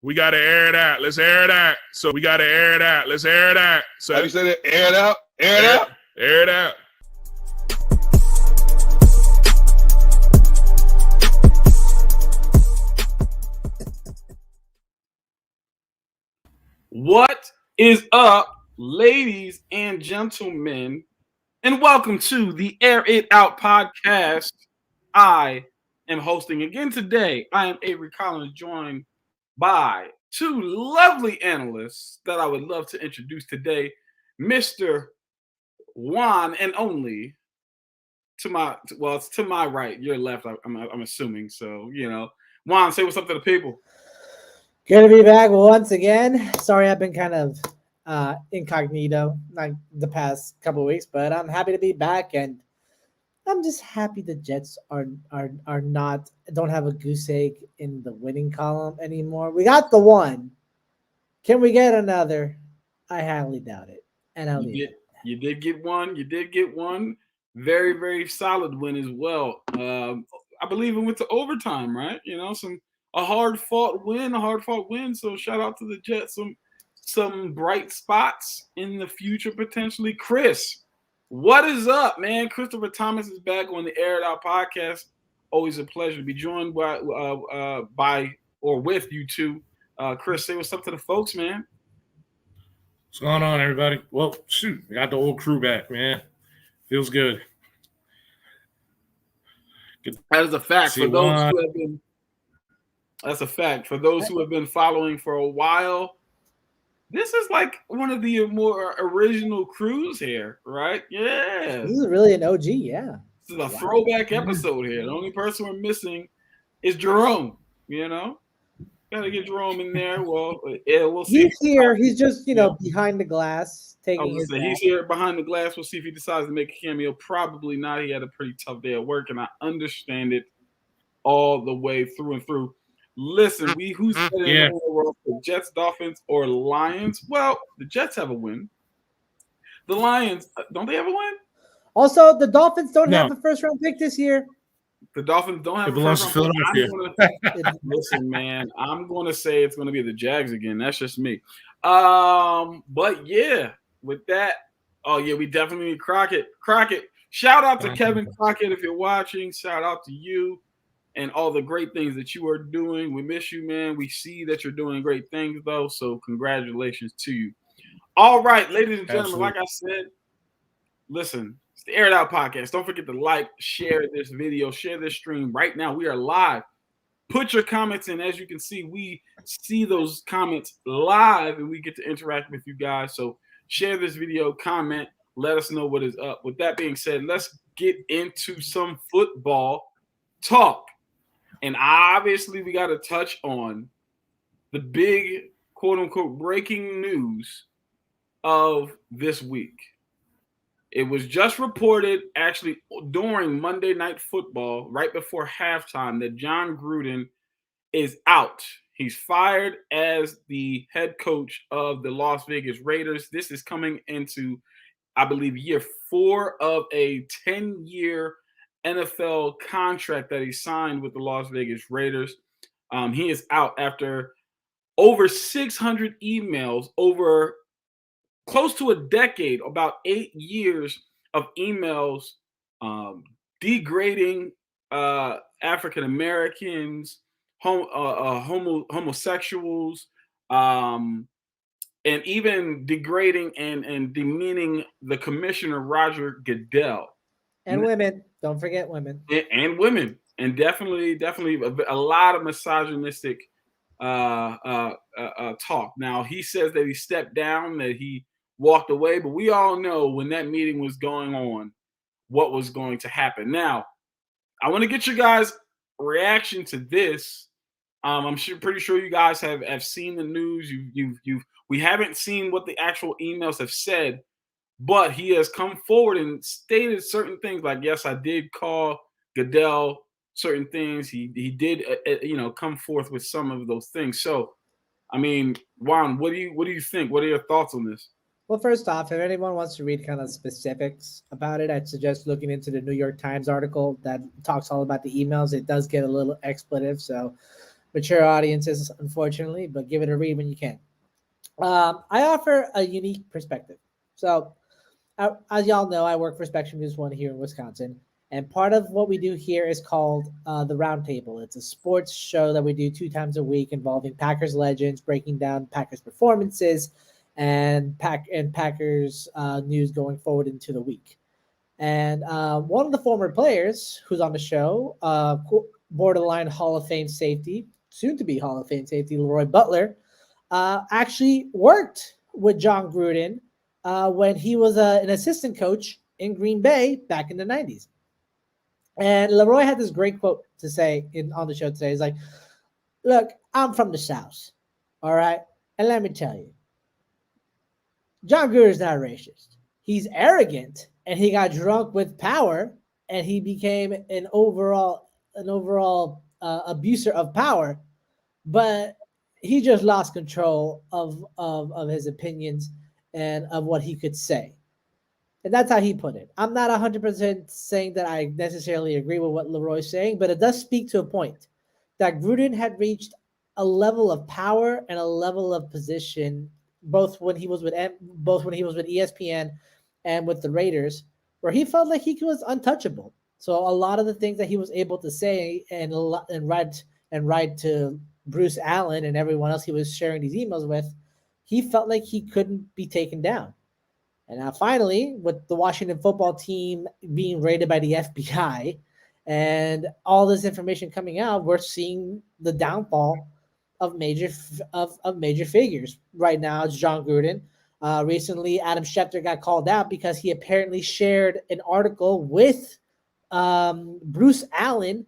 we got to air it out. Let's air it out. So we got to air it out. Let's air it out. So how do you say that? Air it out. Air it out. Air it out. What is up, ladies and gentlemen, and welcome to the Air It Out podcast. I am hosting again today. I am Avery Collins, joined by two lovely analysts that I would love to introduce today. Mr. Juan and only to my, well, it's to my right, your left, I'm assuming. So, you know, Juan, say what's up to the people. Good to be back once again. Sorry, I've been kind of incognito like the past couple of weeks, but I'm happy to be back, and I'm just happy the Jets are not don't have a goose egg in the winning column anymore. We got the one. Can we get another? I highly doubt it. And I'll leave it. You did get one. You did get one. Very, very solid win as well. I believe it went to overtime, right? You know, a hard-fought win. So shout out to the Jets. Some bright spots in the future potentially. Chris, what is up, man? Christopher Thomas is back on the Air It Out podcast. Always a pleasure to be joined by or with you two. Chris, say what's up to the folks, man. What's going on, everybody? Well, shoot, we got the old crew back, man. Feels good. That is a fact for those who have been. That's a fact for those who have been following for a while. This is like one of the more original crews here, right? Yeah. This is really an OG, yeah. This is a throwback episode here. The only person we're missing is Jerome, you know? Got to get Jerome in there. Well, yeah, we'll see. He's here. He's just, behind the glass. He's here behind the glass. We'll see if he decides to make a cameo. Probably not. He had a pretty tough day at work, and I understand it all the way through and through. Listen, who's better in the world, the Jets, Dolphins, or Lions? Well, the Jets have a win. The Lions, don't they have a win? Also, the Dolphins don't have a first-round pick this year. The Dolphins don't have a first-round pick. Listen, man, I'm going to say it's going to be the Jags again. That's just me. But, yeah, with that, we definitely need Crockett. Shout out to Kevin Crockett if you're watching. Shout out to you and all the great things that you are doing. We miss you, man. We see that you're doing great things, though, so congratulations to you. All right, ladies and gentlemen, like I said, listen, it's the Air It Out podcast. Don't forget to like, share this video, share this stream. Right now, we are live. Put your comments in. As you can see, we see those comments live, and we get to interact with you guys. So share this video, comment, let us know what is up. With that being said, let's get into some football talk. And obviously, we got to touch on the big, quote-unquote, breaking news of this week. It was just reported, actually, during Monday Night Football, right before halftime, that John Gruden is out. He's fired as the head coach of the Las Vegas Raiders. This is coming into, I believe, year 4 of a 10-year NFL contract that he signed with the Las Vegas Raiders. He is out after over 600 emails, over close to a decade, about 8 years of emails degrading African Americans, homosexuals, and even degrading and demeaning the commissioner, Roger Goodell. And women. Don't forget women. And women. And definitely a lot of misogynistic talk. Now, he says that he stepped down, that he walked away, but we all know when that meeting was going on, what was going to happen. Now, I want to get you guys' reaction to this. I'm pretty sure you guys have seen the news. We haven't seen what the actual emails have said, but he has come forward and stated certain things like, yes, I did call Goodell certain things. He did, come forth with some of those things. So, I mean, Juan, what do you think? What are your thoughts on this? Well, first off, if anyone wants to read kind of specifics about it, I'd suggest looking into the New York Times article that talks all about the emails. It does get a little expletive, so mature audiences, unfortunately, but give it a read when you can. I offer a unique perspective. So, as y'all know, I work for Spectrum News One here in Wisconsin, and part of what we do here is called the Roundtable. It's a sports show that we do 2 times a week involving Packers legends, breaking down Packers performances and Packers news going forward into the week. And one of the former players who's on the show, borderline Hall of Fame safety, soon to be Hall of Fame safety, Leroy Butler, actually worked with John Gruden when he was an assistant coach in Green Bay back in the 90s. And Leroy had this great quote to say on the show today. He's like, look, I'm from the South, all right? And let me tell you, John Gruden's not racist. He's arrogant, and he got drunk with power, and he became an overall abuser of power. But he just lost control of his opinions and of what he could say. And that's how he put it. I'm not 100% saying that I necessarily agree with what Leroy's saying, but it does speak to a point that Gruden had reached a level of power and a level of position, both when he was with ESPN and with the Raiders, where he felt like he was untouchable. So a lot of the things that he was able to say and write to Bruce Allen and everyone else he was sharing these emails with, he felt like he couldn't be taken down. And now finally, with the Washington football team being raided by the FBI and all this information coming out, we're seeing the downfall of major figures. Right now, it's John Gruden. Recently, Adam Schefter got called out because he apparently shared an article with Bruce Allen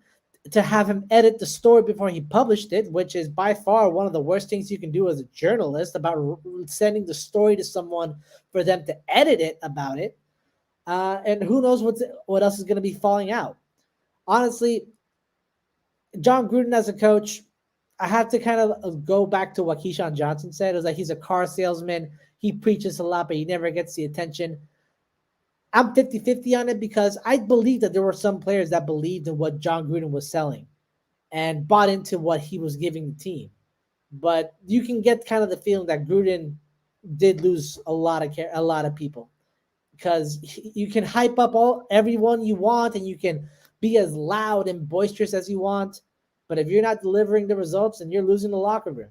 to have him edit the story before he published it, which is by far one of the worst things you can do as a journalist, about sending the story to someone for them to edit it about it. And who knows what else is going to be falling out. Honestly, John Gruden as a coach, I have to kind of go back to what Keyshawn Johnson said. It was like he's a car salesman. He preaches a lot, but he never gets the attention. I'm 50-50 on it because I believe that there were some players that believed in what John Gruden was selling and bought into what he was giving the team. But you can get kind of the feeling that Gruden did lose a lot of people, because you can hype up everyone you want and you can be as loud and boisterous as you want, but if you're not delivering the results, then you're losing the locker room.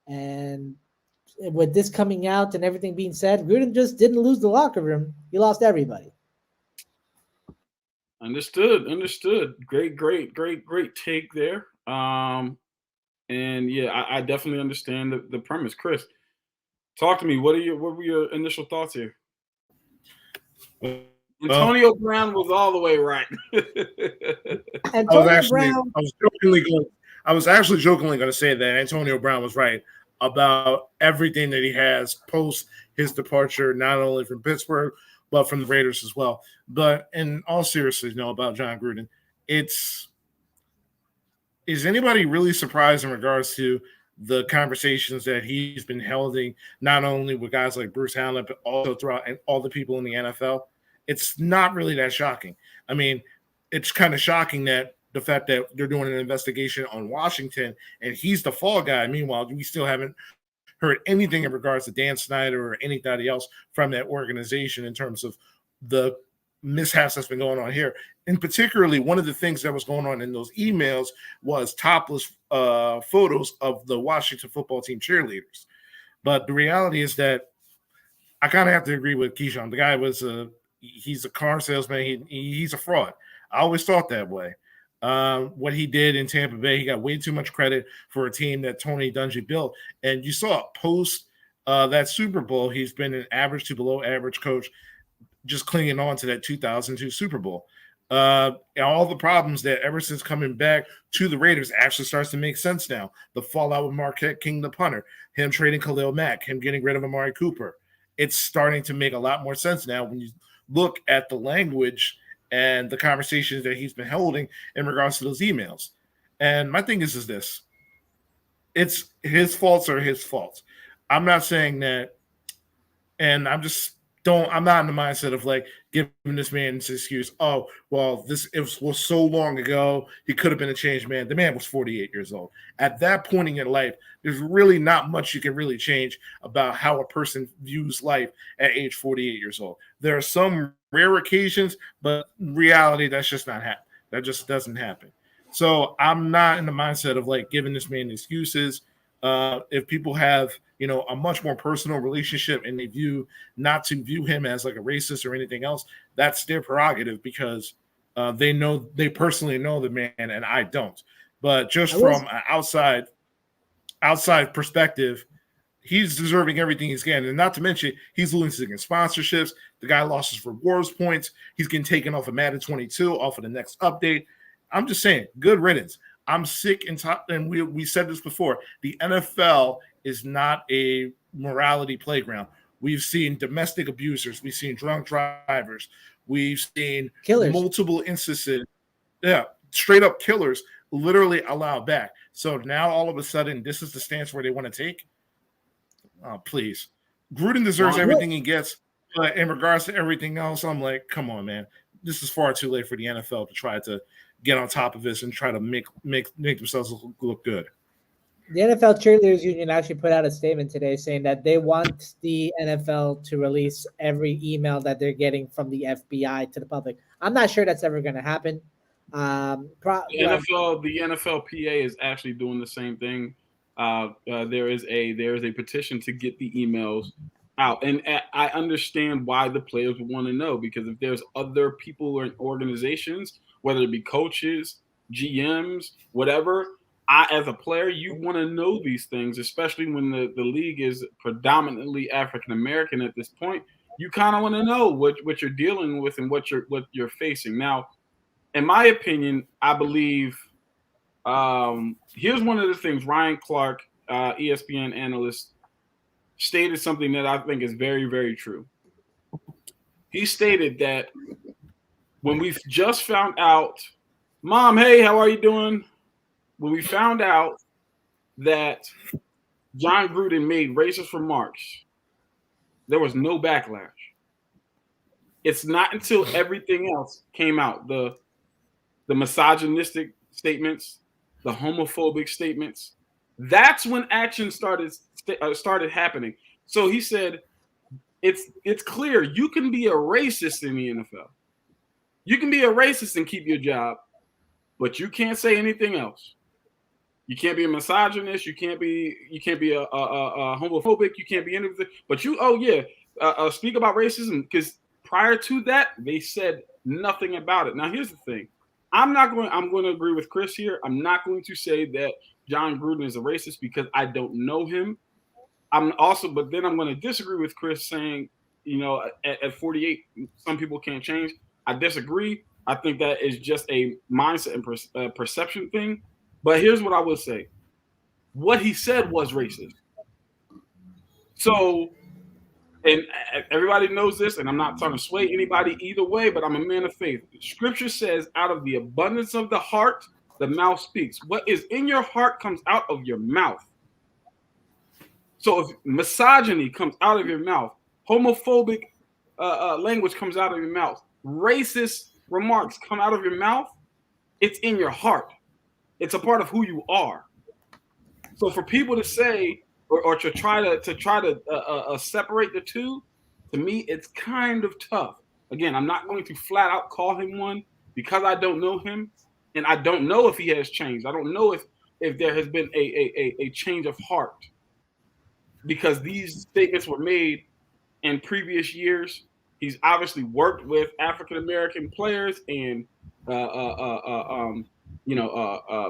And with this coming out and everything being said, Gruden just didn't lose the locker room. He lost everybody. Understood. Great take there. And yeah, I definitely understand the premise. Chris, talk to me. What were your initial thoughts here? Antonio Brown was all the way right. I was actually jokingly going to say that Antonio Brown was right about everything that he has post his departure, not only from Pittsburgh, but from the Raiders as well. But in all seriousness, about John Gruden, is anybody really surprised in regards to the conversations that he's been holding, not only with guys like Bruce Allen, but also throughout and all the people in the NFL? It's not really that shocking. I mean, it's kind of shocking that the fact that they're doing an investigation on Washington and he's the fall guy. Meanwhile, we still haven't heard anything in regards to Dan Snyder or anybody else from that organization in terms of the mishaps that's been going on here. And particularly, one of the things that was going on in those emails was topless photos of the Washington football team cheerleaders. But the reality is that I kind of have to agree with Keyshawn. The guy he's a car salesman. He's a fraud. I always thought that way. What he did in Tampa Bay, he got way too much credit for a team that Tony Dungy built. And you saw post that Super Bowl, he's been an average to below average coach, just clinging on to that 2002 Super Bowl. And all the problems that ever since coming back to the Raiders actually starts to make sense now. The fallout with Marquette King, the punter, him trading Khalil Mack, him getting rid of Amari Cooper. It's starting to make a lot more sense now when you look at the language and the conversations that he's been holding in regards to those emails. And my thing is this. It's his faults are his faults. I'm not saying that, and I'm just I'm not in the mindset of like giving this man this excuse. Oh, well, it was so long ago. He could have been a changed man. The man was 48 years old. At that point in your life, there's really not much you can really change about how a person views life at age 48 years old. There are some rare occasions, but in reality, that's just not happening. That just doesn't happen. So I'm not in the mindset of like giving this man excuses. If people have, a much more personal relationship and they not to view him as like a racist or anything else, that's their prerogative because they personally know the man and I don't. But just from an outside perspective, he's deserving everything he's getting. And not to mention, he's losing sponsorships. The guy lost his rewards points. He's getting taken off of Madden 22, off of the next update. I'm just saying, good riddance. I'm sick and we said this before. The NFL is not a morality playground. We've seen domestic abusers. We've seen drunk drivers. We've seen killers. Multiple instances. Yeah, straight up killers literally allowed back. So now all of a sudden, this is the stance where they want to take. Oh, please. Gruden deserves everything he gets. But in regards to everything else, I'm like, come on, man. This is far too late for the NFL to try to get on top of this and try to make themselves look good. The NFL Cheerleaders Union actually put out a statement today saying that they want the NFL to release every email that they're getting from the FBI to the public. I'm not sure that's ever going to happen. The NFLPA is actually doing the same thing. There is a petition to get the emails out, and I understand why the players would want to know, because if there's other people in organizations, whether it be coaches, GMs, whatever, as a player, you want to know these things, especially when the league is predominantly African American at this point. You kind of want to know what you're dealing with and what you're facing. Now, in my opinion, I believe here's one of the things. Ryan Clark, ESPN analyst, stated something that I think is very, very true. He stated that when we just found out, Mom, hey, how are you doing? When we found out that John Gruden made racist remarks, there was no backlash. It's not until everything else came out, the misogynistic statements, the homophobic statements, that's when action started happening. So he said, it's clear you can be a racist in the NFL. You can be a racist and keep your job, but you can't say anything else. You can't be a misogynist. You can't be a homophobic. You can't be anything. But speak about racism, because prior to that, they said nothing about it. Now, here's the thing. I'm going to agree with Chris here. I'm not going to say that John Gruden is a racist because I don't know him. But then I'm going to disagree with Chris saying, at 48, some people can't change. I disagree. I think that is just a mindset and perception thing. But here's what I will say. What he said was racist. So, and everybody knows this, and I'm not trying to sway anybody either way, but I'm a man of faith. Scripture says, out of the abundance of the heart, the mouth speaks. What is in your heart comes out of your mouth. So if misogyny comes out of your mouth, homophobic language comes out of your mouth, racist remarks come out of your mouth, it's in your heart. It's a part of who you are. So for people to say or to try to separate the two, to me, it's kind of tough. Again, I'm not going to flat out call him one because I don't know him, and I don't know if he has changed. I don't know if there has been a change of heart, because these statements were made in previous years. He's obviously worked with African American players and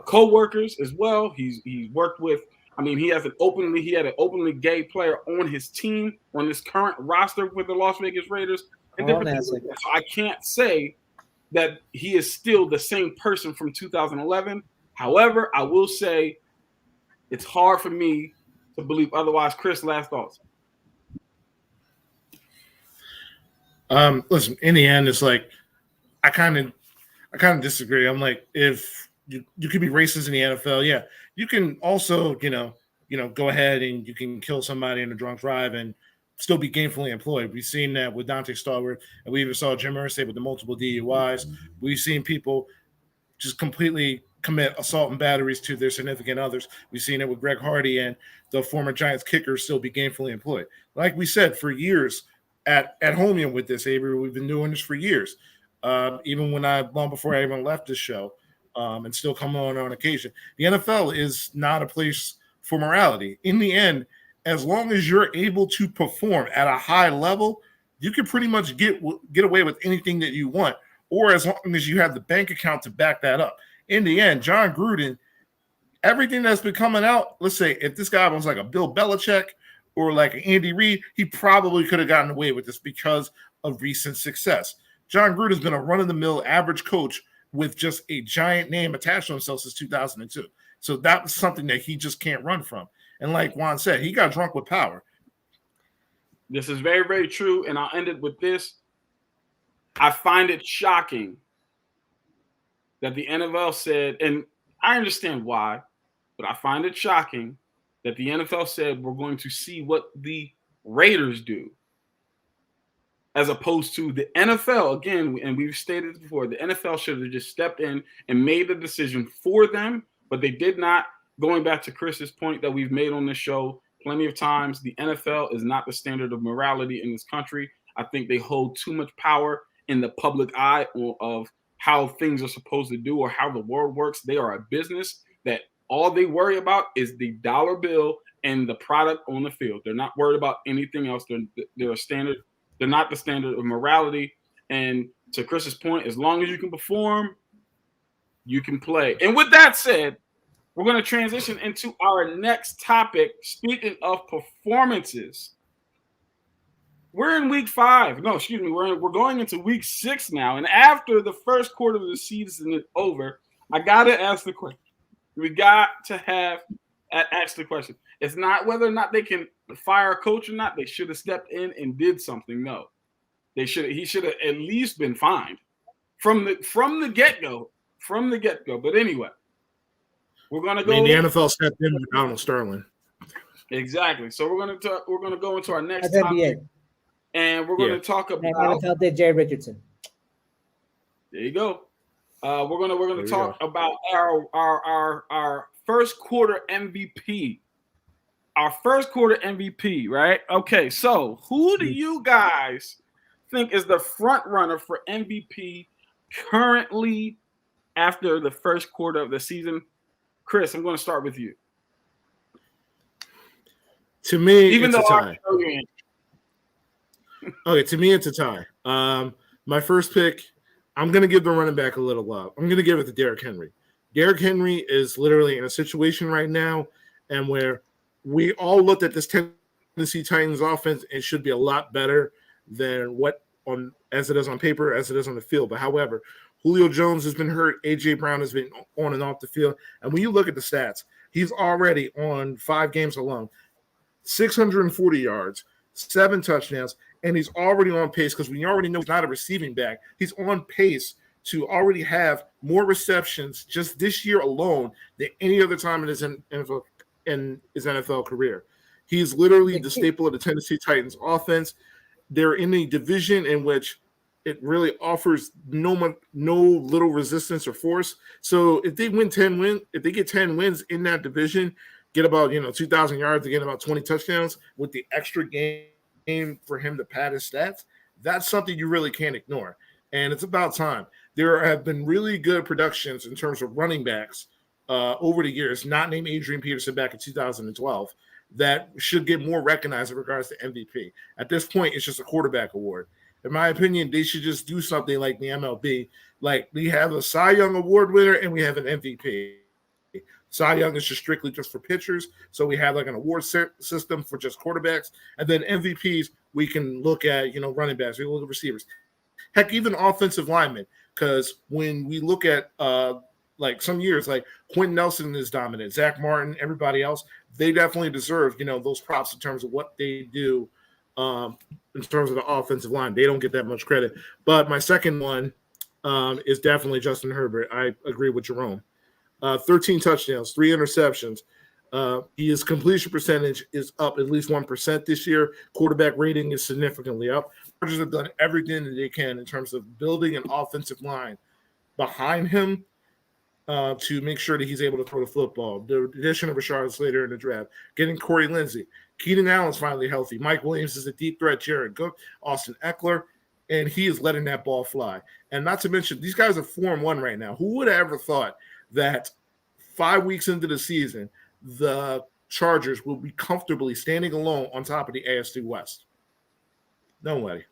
co-workers as well. He's worked with. I mean, he had an openly gay player on his team, on this current roster with the Las Vegas Raiders. And so I can't say that he is still the same person from 2011. However, I will say it's hard for me to believe otherwise. Chris, last thoughts. Listen, in the end, it's like I kind of disagree. I'm like, if you could be racist in the NFL, yeah, you can also, go ahead and you can kill somebody in a drunk drive and still be gainfully employed. We've seen that with Dante Stallworth, and we even saw Jim Irsay with the multiple DUIs. We've seen people just completely commit assault and batteries to their significant others. We've seen it with Greg Hardy and the former Giants kicker still be gainfully employed. Like we said, for years at home with this, Avery, we've been doing this for years. Even long before I even left this show, and still come on occasion. The NFL is not a place for morality. In the end, as long as you're able to perform at a high level, you can pretty much get away with anything that you want, or as long as you have the bank account to back that up. In the end, John Gruden, everything that's been coming out, let's say if this guy was like a Bill Belichick or like an Andy Reid, he probably could have gotten away with this because of recent success. John Gruden's been a run-of-the-mill average coach with just a giant name attached to himself since 2002. So that was something that he just can't run from. And like Juan said, he got drunk with power. This is very, very true. And I'll end it with this. I find it shocking that the NFL said, and I understand why, but I find it shocking that the NFL said we're going to see what the Raiders do, as opposed to the NFL. Again, and we've stated before, the NFL should have just stepped in and made the decision for them, but they did not. Going back to Chris's point that we've made on this show plenty of times, the NFL is not the standard of morality in this country. I think they hold too much power in the public eye of how things are supposed to do or how the world works. They are a business that all they worry about is the dollar bill and the product on the field. They're not worried about anything else. They're a standard. They're not the standard of morality. And to Chris's point, as long as you can perform, you can play. And with that said, we're going to transition into our next topic. Speaking of performances, we're in week 5. No, excuse me. We're going into week 6 now. And after the first quarter of the season is over, I got to ask the question. We got to ask the question. It's not whether or not they can fire a coach or not. They should have stepped in and did something. No, he should have at least been fined from the get-go. From the get-go. But anyway, we're gonna go. I mean, the NFL stepped in with Donald Sterling. Exactly. So we're gonna go into our next topic, and we're gonna talk about NFL did Jerry Richardson. There you go. We're gonna talk about our first quarter MVP. Our first quarter MVP, right? Okay, so who do you guys think is the front runner for MVP currently after the first quarter of the season? Chris, I'm going to start with you. To me, even it's though a tie. Okay, to me, it's a tie. My first pick, I'm going to give the running back a little love. I'm going to give it to Derrick Henry. Derrick Henry is literally in a situation right now and where we all looked at this Tennessee Titans offense. It should be a lot better than as it is on paper, as it is on the field. But however, Julio Jones has been hurt. A.J. Brown has been on and off the field. And when you look at the stats, he's already on 5 games alone, 640 yards, 7 touchdowns, and he's already on pace because we already know he's not a receiving back. He's on pace to already have more receptions just this year alone than any other time in his NFL career. He's literally the staple of the Tennessee Titans offense. They're in a division in which it really offers no little resistance or force. So if they get 10 wins in that division, get about 2,000 yards, get about 20 touchdowns with the extra game for him to pad his stats, that's something you really can't ignore. And it's about time. There have been really good productions in terms of running backs over the years, not named Adrian Peterson back in 2012, that should get more recognized in regards to MVP. At this point, it's just a quarterback award. In my opinion, they should just do something like the MLB. Like we have a Cy Young Award winner and we have an MVP. Cy Young is just strictly for pitchers. So we have like an award system for just quarterbacks. And then MVPs, we can look at, running backs, we look at receivers. Heck, even offensive linemen. Because when we look at like some years, like Quentin Nelson is dominant, Zach Martin, everybody else, they definitely deserve, those props in terms of what they do in terms of the offensive line. They don't get that much credit. But my second one is definitely Justin Herbert. I agree with Jerome. 13 touchdowns, 3 interceptions. His completion percentage is up at least 1% this year. Quarterback rating is significantly up. Chargers have done everything that they can in terms of building an offensive line behind him to make sure that he's able to throw the football. The addition of Rashard Slater in the draft, getting Corey Lindsey. Keenan Allen's finally healthy. Mike Williams is a deep threat. Jared Cook, Austin Eckler, and he is letting that ball fly. And not to mention, these guys are 4-1 right now. Who would have ever thought that 5 weeks into the season, the Chargers will be comfortably standing alone on top of the AFC West? Nobody.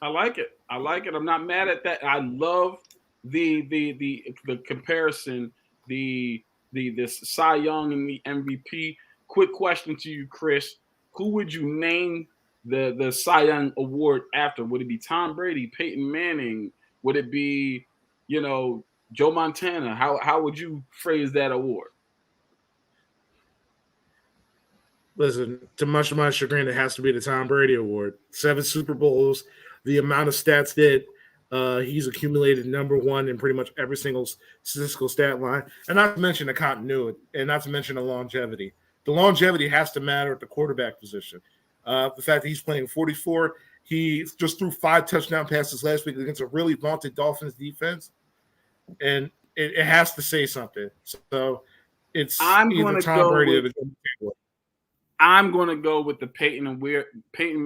I like it. I'm not mad at that. I love the comparison, this Cy Young and the MVP. Quick question to you, Chris. Who would you name the Cy Young award after? Would it be Tom Brady, Peyton Manning? Would it be, Joe Montana? How would you phrase that award? Listen, to much of my chagrin, it has to be the Tom Brady Award. 7 Super Bowls, the amount of stats that he's accumulated number one in pretty much every single statistical stat line, and not to mention the continuity, and not to mention the longevity. The longevity has to matter at the quarterback position. The fact that he's playing 44, he just threw 5 touchdown passes last week against a really vaunted Dolphins defense, and it has to say something. So it's either Tom Brady or the Award. I'm going to go with the Peyton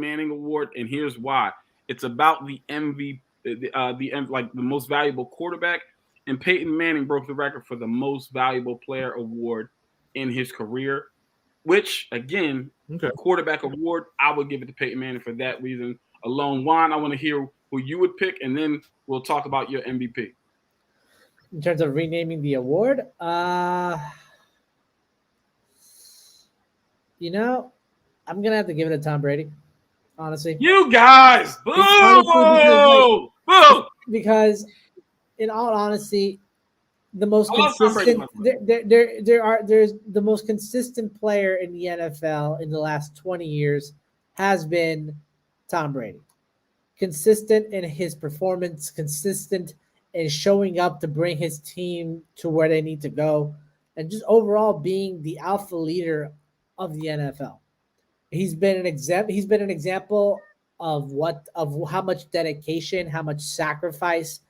Manning Award, and here's why. It's about the MVP, the most valuable quarterback, and Peyton Manning broke the record for the most valuable player award in his career, which, again, quarterback award, I would give it to Peyton Manning for that reason alone. Juan, I want to hear who you would pick, and then we'll talk about your MVP. In terms of renaming the award, I'm going to have to give it to Tom Brady, honestly. You guys! Boo! Boo! Because, in all honesty, the most consistent there's the most consistent player in the NFL in the last 20 years has been Tom Brady. Consistent in his performance, consistent in showing up to bring his team to where they need to go, and just overall being the alpha leader of the NFL. He's been an example of how much dedication, how much sacrifice,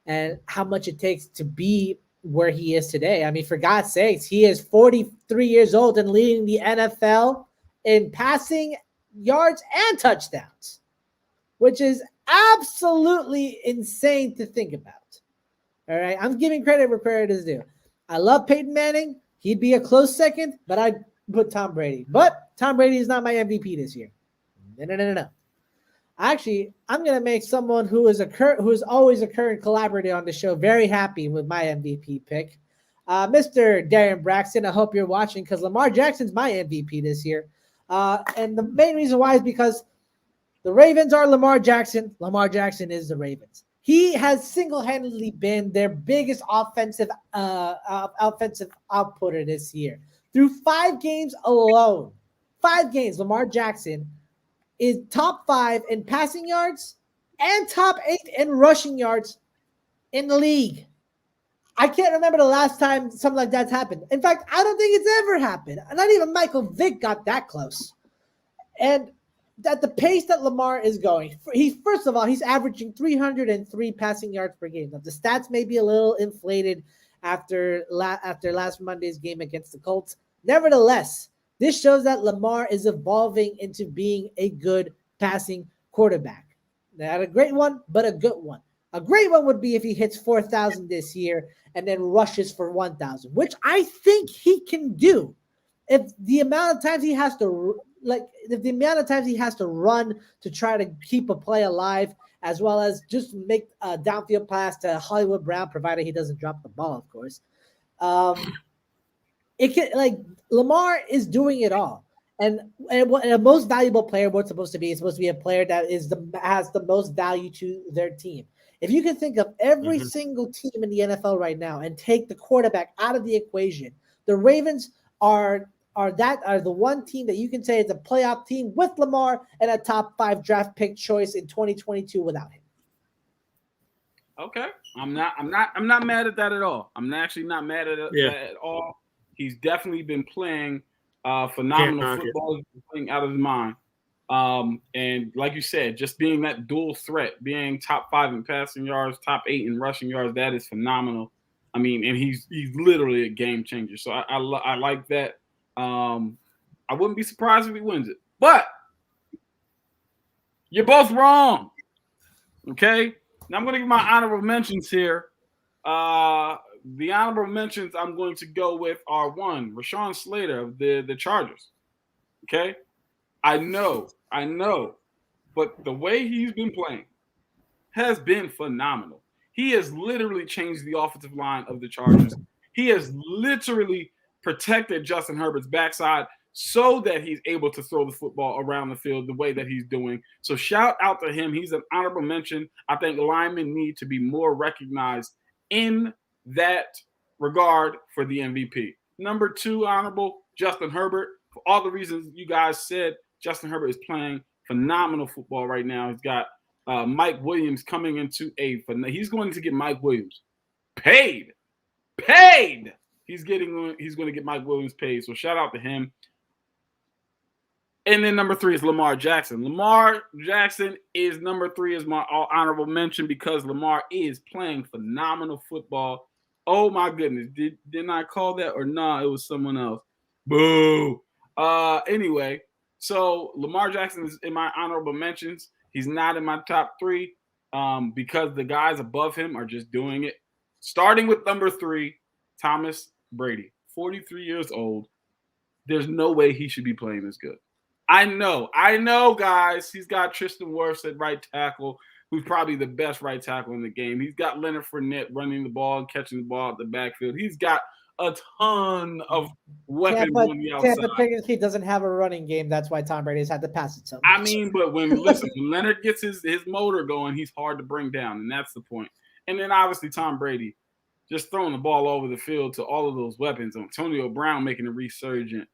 and how much it takes to be where he is today. I mean, for God's sakes, he is 43 years old and leading the NFL in passing yards and touchdowns, which is absolutely insane to think about. All right, I'm giving credit where credit is due. I love Peyton Manning. He'd be a close second, but I'd put Tom Brady. But Tom Brady is not my MVP this year. No. Actually, I'm going to make someone who is always a current collaborator on the show very happy with my MVP pick. Mr. Darren Braxton, I hope you're watching because Lamar Jackson's my MVP this year. And the main reason why is because the Ravens are Lamar Jackson. Lamar Jackson is the Ravens. He has single-handedly been their biggest offensive outputter this year. Through 5 games alone, Lamar Jackson is top 5 in passing yards and top 8 in rushing yards in the league. I can't remember the last time something like that's happened. In fact, I don't think it's ever happened. Not even Michael Vick got that close. And at the pace that Lamar is going, first of all, he's averaging 303 passing yards per game. Now, the stats may be a little inflated after last Monday's game against the Colts. Nevertheless, this shows that Lamar is evolving into being a good passing quarterback. Not a great one, but a good one. A great one would be if he hits 4,000 this year and then rushes for 1,000, which I think he can do. If the amount of times he has to run to try to keep a play alive, as well as just make a downfield pass to Hollywood Brown, provided he doesn't drop the ball, of course. Lamar is doing it all. And what a most valuable player, what's supposed to be a player that has the most value to their team. If you can think of every single team in the NFL right now and take the quarterback out of the equation, the Ravens are the one team that you can say is a playoff team with Lamar and a top 5 draft pick choice in 2022 without him. Okay. I'm not mad at that at all. I'm actually not mad at that at all. He's definitely been playing phenomenal football. He's been playing out of his mind. And like you said, just being that dual threat, being top 5 in passing yards, top 8 in rushing yards, that is phenomenal. I mean, and he's literally a game changer. So I like that. I wouldn't be surprised if he wins it. But you're both wrong. Okay? Now I'm going to give my honorable mentions here. The honorable mentions I'm going to go with are 1, Rashawn Slater of the Chargers. Okay? I know. But the way he's been playing has been phenomenal. He has literally changed the offensive line of the Chargers. He has literally protected Justin Herbert's backside so that he's able to throw the football around the field the way that he's doing. So shout out to him. He's an honorable mention. I think linemen need to be more recognized in that regard for the MVP. Number 2 honorable, Justin Herbert. For all the reasons you guys said, Justin Herbert is playing phenomenal football right now. He's got Mike Williams coming into he's going to get Mike Williams paid. He's going to get Mike Williams paid. So shout out to him. And then number 3 is Lamar Jackson. Lamar Jackson is number 3 as my honorable mention because Lamar is playing phenomenal football. Oh my goodness. Didn't I call that or nah? It was someone else. Boo. Anyway, so Lamar Jackson is in my honorable mentions. He's not in my top 3 because the guys above him are just doing it. Starting with number 3, Thomas Brady, 43 years old. There's no way he should be playing this good. I know, guys. He's got Tristan Wirfs at right tackle, who's probably the best right tackle in the game. He's got Leonard Fournette running the ball and catching the ball at the backfield. He's got a ton of weapons on the outside. Tampa technically doesn't have a running game. That's why Tom Brady's had to pass it so much. I mean, but when Leonard gets his motor going, he's hard to bring down, and that's the point. And then obviously Tom Brady just throwing the ball all over the field to all of those weapons. Antonio Brown making a resurgent.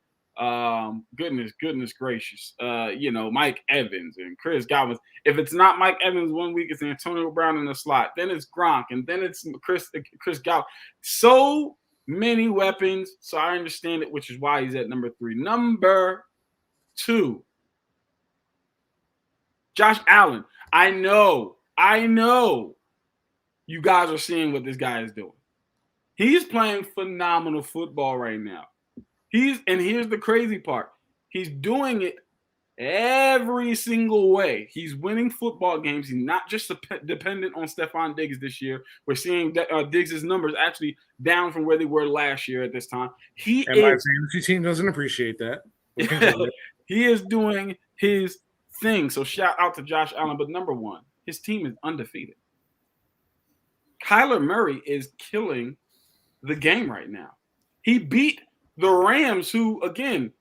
Goodness gracious. Mike Evans and Chris Godwin. If it's not Mike Evans 1 week, it's Antonio Brown in the slot. Then it's Gronk, and then it's Chris Godwin. So many weapons. So I understand it, which is why he's at number 3. Number 2, Josh Allen. I know. You guys are seeing what this guy is doing. He's playing phenomenal football right now. And here's the crazy part. He's doing it every single way. He's winning football games. He's not just dependent on Stephon Diggs this year. We're seeing Diggs' numbers actually down from where they were last year at this time. My fantasy team doesn't appreciate that. He is doing his thing. So shout out to Josh Allen. But number 1, his team is undefeated. Kyler Murray is killing the game right now. He beat the Rams, who, again,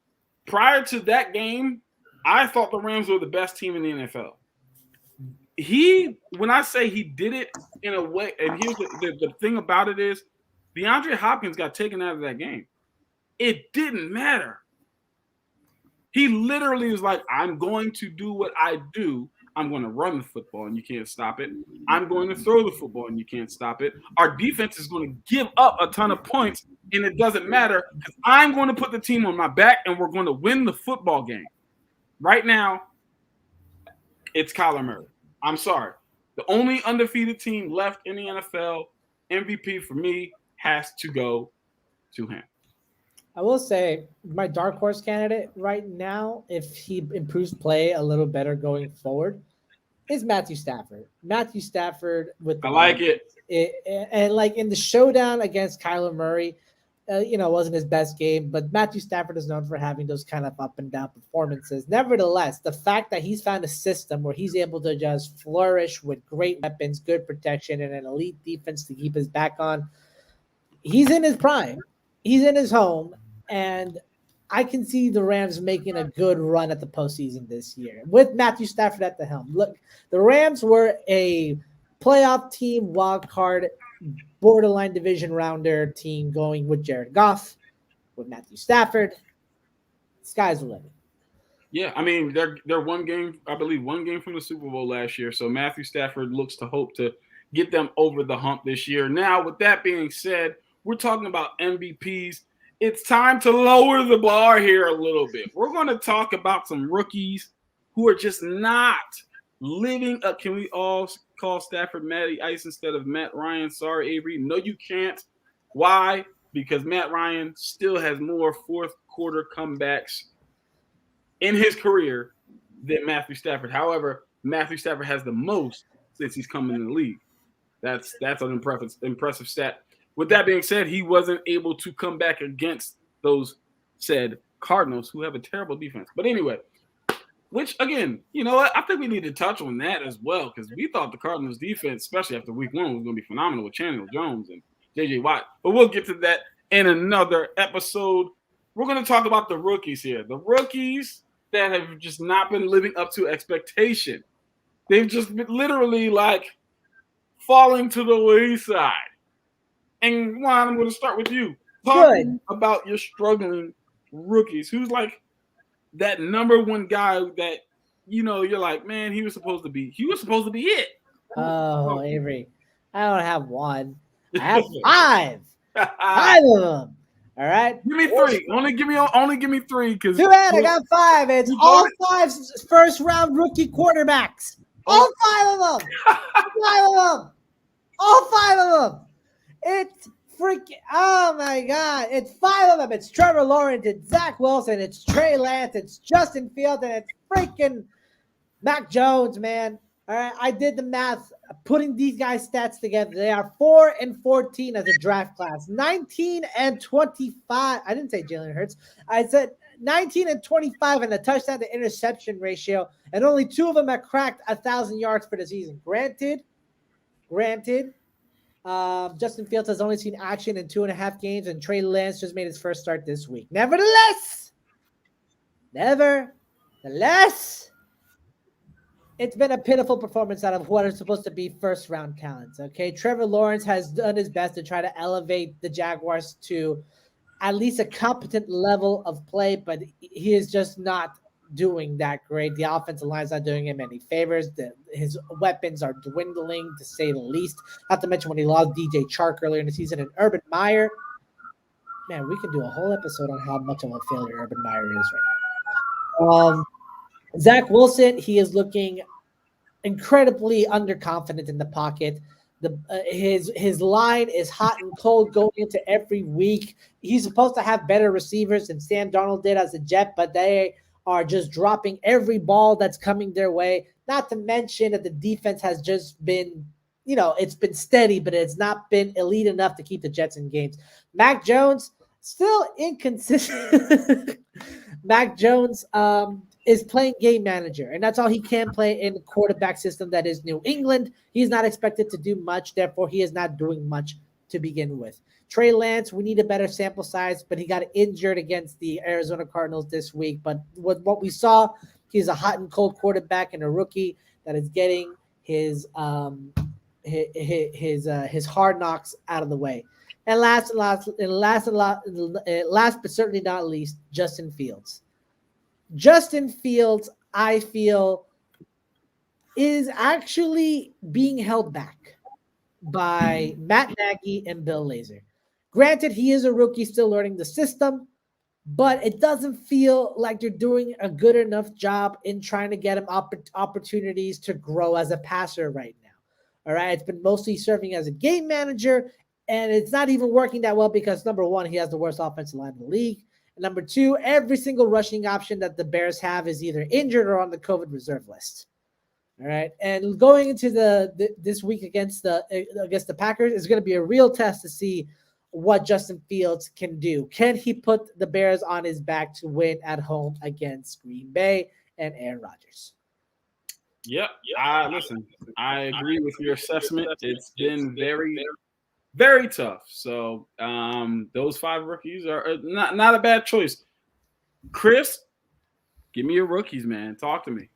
prior to that game, I thought the Rams were the best team in the NFL. When I say he did it in a way, and here's the thing about it is, DeAndre Hopkins got taken out of that game. It didn't matter. He literally was like, I'm going to do what I do. I'm going to run the football, and you can't stop it. I'm going to throw the football, and you can't stop it. Our defense is going to give up a ton of points, and it doesn't matter because I'm going to put the team on my back, and we're going to win the football game. Right now, it's Kyler Murray. I'm sorry. The only undefeated team left in the NFL, MVP for me, has to go to him. I will say my dark horse candidate right now, if he improves play a little better going forward, is Matthew Stafford. Matthew Stafford with I like it. And like in the showdown against Kyler Murray, wasn't his best game, but Matthew Stafford is known for having those kind of up and down performances. Nevertheless, the fact that he's found a system where he's able to just flourish with great weapons, good protection, and an elite defense to keep his back on, he's in his prime. He's in his home. And I can see the Rams making a good run at the postseason this year with Matthew Stafford at the helm. Look, the Rams were a playoff team, wild card, borderline division rounder team going with Jared Goff, with Matthew Stafford. Sky's the limit. Yeah, I mean, they're one game from the Super Bowl last year. So Matthew Stafford looks to hope to get them over the hump this year. Now, with that being said, we're talking about MVPs. it's time to lower the bar here a little bit. We're going to talk about some rookies who are just not living up. Can we all call Stafford Matty Ice instead of Matt Ryan? Sorry, Avery. No, you can't. Why? Because Matt Ryan still has more fourth quarter comebacks in his career than Matthew Stafford. However, Matthew Stafford has the most since he's come in the league. That's an impressive stat. With that being said, he wasn't able to come back against those said Cardinals, who have a terrible defense. But anyway, which, again, you know what? I think we need to touch on that as well, because we thought the Cardinals' defense, especially after week 1, was going to be phenomenal with Chandler Jones and J.J. Watt. But we'll get to that in another episode. We're going to talk about the rookies here. The rookies that have just not been living up to expectation. They've just been literally, falling to the wayside. And Juan, I'm going to start with you. Talking about your struggling rookies. Who's that number one guy that, you're like, man, he was supposed to be it. Oh, Avery. I don't have one. I have 5. 5 of them. All right. Give me 3. Only give me 3 because too bad I got 5. It's all 5 first round rookie quarterbacks. All 5 of them. 5 of them. All 5 of them. It's freaking, oh my God. It's 5 of them. It's Trevor Lawrence, it's Zach Wilson, it's Trey Lance, it's Justin Fields, and it's freaking Mac Jones, man. All right. I did the math, putting these guys' stats together. They are 4-14 as a draft class, 19-25. I didn't say Jalen Hurts. I said 19-25 in the touchdown to interception ratio, and only 2 of them have cracked 1,000 yards for the season. Granted, Justin Fields has only seen action in 2.5 games, and Trey Lance just made his first start this week. Nevertheless, it's been a pitiful performance out of what are supposed to be first-round talents, okay? Trevor Lawrence has done his best to try to elevate the Jaguars to at least a competent level of play, but he is just not doing that great. The offensive line is not doing him any favors. His weapons are dwindling, to say the least. Not to mention when he lost DJ Chark earlier in the season and Urban Meyer. Man, we can do a whole episode on how much of a failure Urban Meyer is right now. Zach Wilson, he is looking incredibly underconfident in the pocket. His line is hot and cold going into every week. He's supposed to have better receivers than Sam Darnold did as a Jet, but they are just dropping every ball that's coming their way. Not to mention that the defense has just been, it's been steady, but it's not been elite enough to keep the Jets in games. Mac Jones, still inconsistent. Mac Jones is playing game manager, and that's all he can play in the quarterback system that is New England. He's not expected to do much, therefore he is not doing much to begin with. Trey Lance, we need a better sample size, but he got injured against the Arizona Cardinals this week. But with what we saw, he's a hot and cold quarterback and a rookie that is getting his hard knocks out of the way. And last but certainly not least, Justin Fields. Justin Fields, I feel, is actually being held back by Matt Nagy and Bill Lazor. Granted, he is a rookie still learning the system, but it doesn't feel like they're doing a good enough job in trying to get him opportunities to grow as a passer right now. All right, it's been mostly serving as a game manager, and it's not even working that well because, number one, he has the worst offensive line in the league. And number two, every single rushing option that the Bears have is either injured or on the COVID reserve list. All right, and going into this week against the Packers is going to be a real test to see what Justin Fields can do. Can he put the Bears on his back to win at home against Green Bay and Aaron Rodgers? Yep. Listen, I agree with your assessment. It's been very, very tough. So those 5 rookies are not a bad choice. Chris, give me your rookies, man. Talk to me.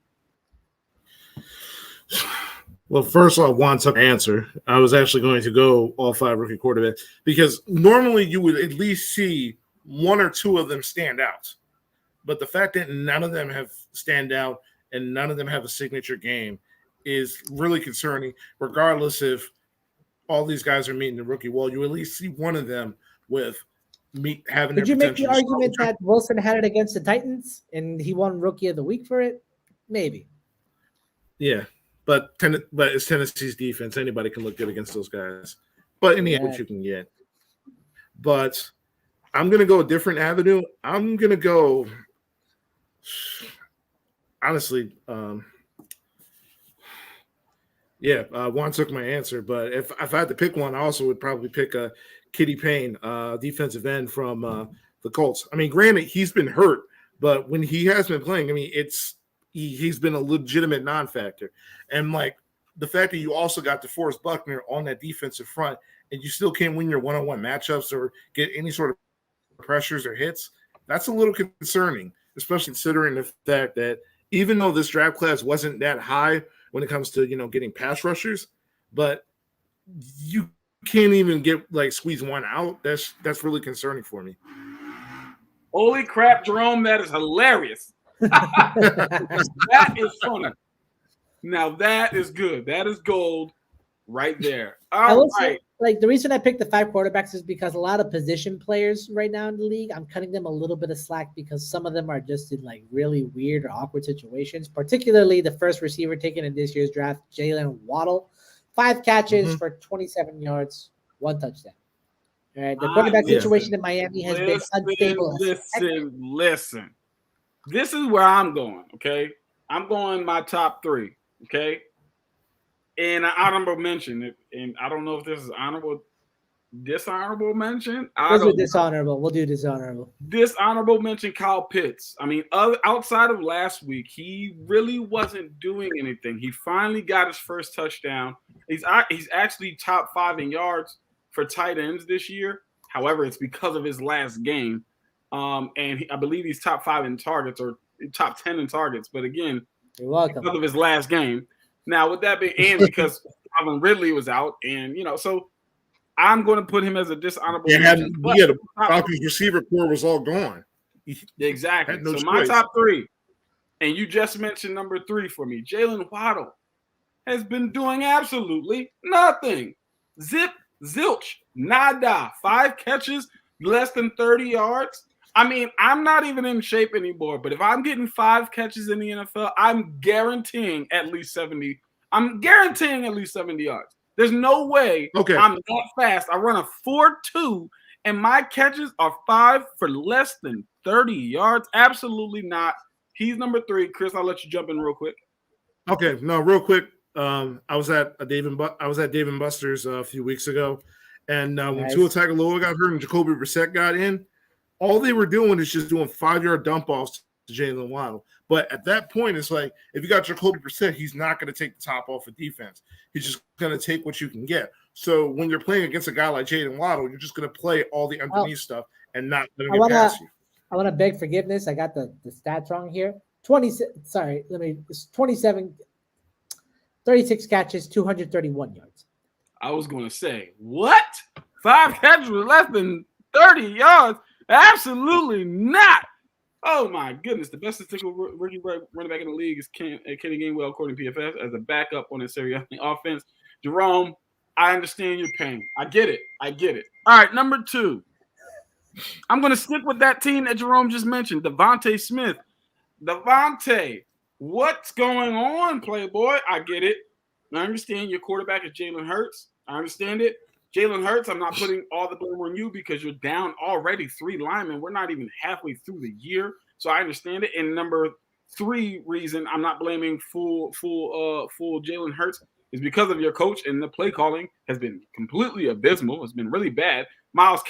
Well, first I want to answer. I was actually going to go all 5 rookie quarterbacks because normally you would at least see 1 or 2 of them stand out. But the fact that none of them have stand out and none of them have a signature game is really concerning, regardless if all these guys are meeting the rookie wall. You at least see one of them with having. Did you make the potential. argument that Wilson had it against the Titans and he won Rookie of the Week for it? Maybe. Yeah, but it's Tennessee's defense. Anybody can look good against those guys. But in the end, what you can get. But I'm going to go a different avenue. I'm going to go, honestly, Juan took my answer. But if I had to pick one, I also would probably pick a Kitty Payne, defensive end from the Colts. I mean, granted, he's been hurt, but when he has been playing, I mean, he's been a legitimate non-factor. And, like, the fact that you also got DeForest Buckner on that defensive front and you still can't win your one-on-one matchups or get any sort of pressures or hits, that's a little concerning, especially considering the fact that even though this draft class wasn't that high when it comes to, getting pass rushers, but you can't even get squeeze one out. That's really concerning for me. Holy crap, Jerome, that is hilarious. That is funny. Now that is good. That is gold right there. All right. The reason I picked the 5 quarterbacks is because a lot of position players right now in the league, I'm cutting them a little bit of slack because some of them are just in really weird or awkward situations, particularly the first receiver taken in this year's draft, Jalen Waddle. 5 catches for 27 yards, 1 touchdown. All right. The quarterback situation in Miami has been unstable. Listen. This is where I'm going, okay? I'm going my top 3, okay? And an honorable mention, and I don't know if this is dishonorable mention. Dishonorable. We'll do dishonorable. Dishonorable mention, Kyle Pitts. I mean, outside of last week, he really wasn't doing anything. He finally got his first touchdown. He's actually top 5 in yards for tight ends this year. However, it's because of his last game. And I believe he's top 5 in targets or top 10 in targets. But again, because of his last game. Now, with that being, and because Calvin Ridley was out, and so I'm going to put him as a dishonorable. The Falcons receiver core was all gone. Exactly. So my top 3, and you just mentioned number 3 for me, Jalen Waddle has been doing absolutely nothing. Zilch, nada. 5 catches, less than 30 yards. I mean, I'm not even in shape anymore, but if I'm getting 5 catches in the NFL, I'm guaranteeing at least 70. I'm guaranteeing at least 70 yards. There's no way I'm that fast. I run a 4.2, and my catches are 5 for less than 30 yards. Absolutely not. He's number 3. Chris, I'll let you jump in real quick. Okay, no, real quick. I was at Dave and Buster's a few weeks ago, and when Tua Tagovailoa got hurt and Jacoby Brissett got in, all they were doing is just doing 5-yard dump offs to Jalen Waddle. But at that point, it's like, if you got Jacoby Brissett, he's not going to take the top off of defense. He's just going to take what you can get. So when you're playing against a guy like Jalen Waddle, you're just going to play all the underneath stuff and not let him get past you. I want to beg forgiveness. I got the stats wrong here. 36 catches, 231 yards. I was going to say, what? 5 catches with less than 30 yards? Absolutely not. Oh, my goodness. The best statistical rookie running back in the league is Kenny Gainwell, according to PFF, as a backup on the Sirianni offense. Jerome, I understand your pain. I get it. All right, number 2. I'm going to stick with that team that Jerome just mentioned, Devontae Smith. Devontae, what's going on, Playboy? I get it. I understand your quarterback is Jalen Hurts. I understand it. Jalen Hurts, I'm not putting all the blame on you because you're down already 3 linemen. We're not even halfway through the year, so I understand it. And number 3 reason I'm not blaming full Jalen Hurts is because of your coach, and the play calling has been completely abysmal. It's been really bad. Miles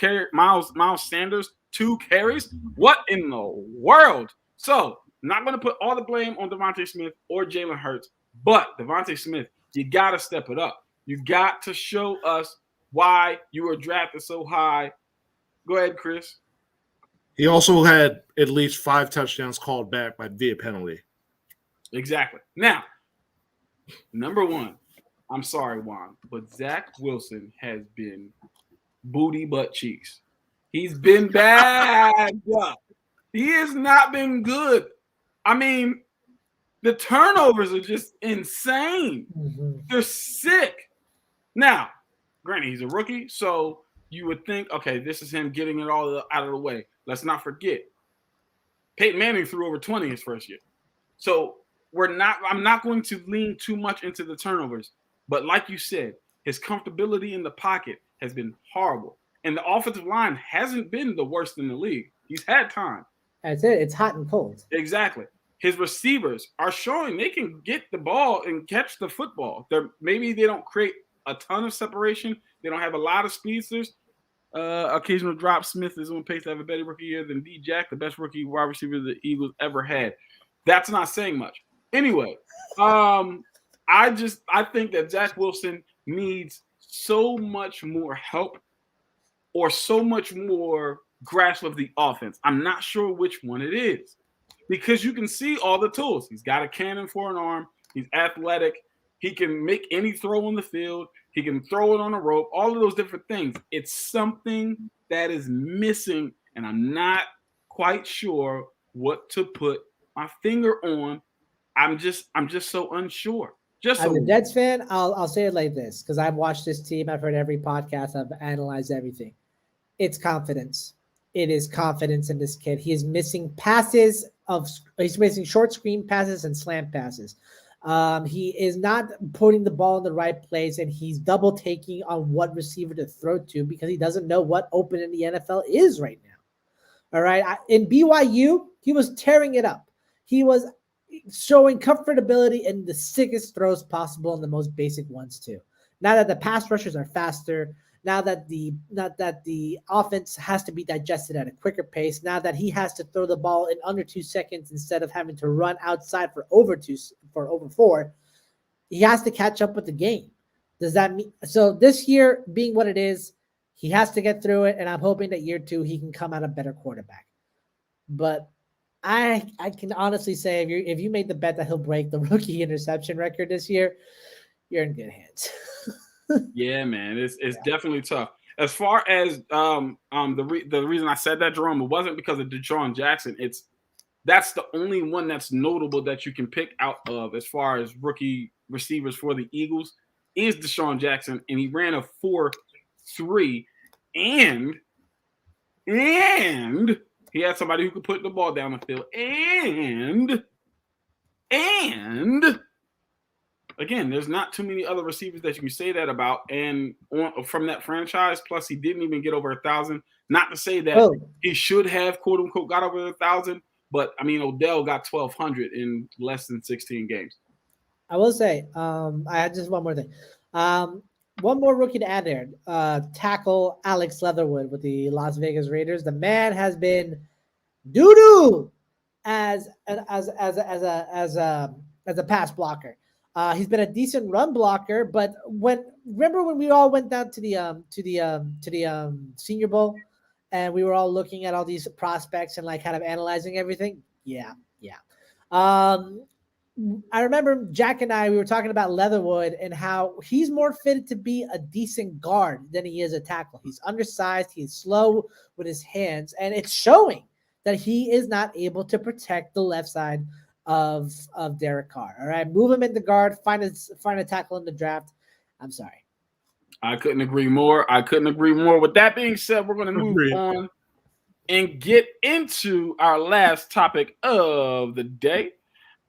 Sanders, 2 carries. What in the world? So I'm not going to put all the blame on Devontae Smith or Jalen Hurts, but Devontae Smith, you got to step it up. You got to show us why you were drafted so high. Go ahead, Chris. He also had at least 5 touchdowns called back via penalty. Exactly. Now, number 1, I'm sorry, Juan, but Zach Wilson has been booty butt cheeks. He's been bad. He has not been good. I mean, the turnovers are just insane. They're sick. Now, granted, he's a rookie, so you would think, okay, this is him getting it all out of the way. Let's not forget, Peyton Manning threw over 20 his first year. So I'm not going to lean too much into the turnovers. But like you said, his comfortability in the pocket has been horrible. And the offensive line hasn't been the worst in the league. He's had time. That's it. It's hot and cold. Exactly. His receivers are showing they can get the ball and catch the football. Maybe they don't create a ton of separation. They don't have a lot of speedsters. Occasional drop. Smith is on pace to have a better rookie year than D-Jack, the best rookie wide receiver the Eagles ever had. That's not saying much. Anyway, I think that Zach Wilson needs so much more help or so much more grasp of the offense. I'm not sure which one it is because you can see all the tools. He's got a cannon for an arm. He's athletic. He can make any throw on the field. He can throw it on a rope, all of those different things. It's something that is missing, and I'm not quite sure what to put my finger on. I'm just so unsure. As a Jets fan, I'll say it like this because I've watched this team. I've heard every podcast. I've analyzed everything. It's confidence. It is confidence in this kid. He is missing he's missing short screen passes and slant passes. He is not putting the ball in the right place, and he's double taking on what receiver to throw to because he doesn't know what open in the NFL is right now. All right. In BYU, he was tearing it up. He was showing comfortability in the sickest throws possible and the most basic ones too. Now that the pass rushers are faster, now that the offense has to be digested at a quicker pace, now that he has to throw the ball in under 2 seconds instead of having to run outside for over 4, he has to catch up with the game. Does that mean so? This year being what it is, he has to get through it, and I'm hoping that year 2 he can come out a better quarterback. But I can honestly say if you made the bet that he'll break the rookie interception record this year, you're in good hands. Yeah, man, it's definitely tough. As far as the reason I said that, Jerome, it wasn't because of Desean Jackson. That's the only one that's notable that you can pick out of as far as rookie receivers for the Eagles is Desean Jackson, and he ran a 4.3, and he had somebody who could put the ball down the field, and again, there's not too many other receivers that you can say that about. And from that franchise, plus he didn't even get over 1,000. Not to say that he should have, quote unquote, got over 1,000, but I mean, Odell got 1,200 in less than 16 games. I will say, I had just one more thing. One more rookie to add there. Tackle Alex Leatherwood with the Las Vegas Raiders. The man has been doo-doo as a pass blocker. He's been a decent run blocker, but remember when we all went down to the Senior Bowl and we were all looking at all these prospects and like kind of analyzing everything? Yeah. I remember Jack and we were talking about Leatherwood and how he's more fitted to be a decent guard than he is a tackle. He's undersized. He's slow with his hands, and it's showing that he is not able to protect the left side of Derek Carr. All right, move him in the guard. Find a tackle in the draft. I'm sorry. I couldn't agree more. With that being said, we're going to move on and get into our last topic of the day.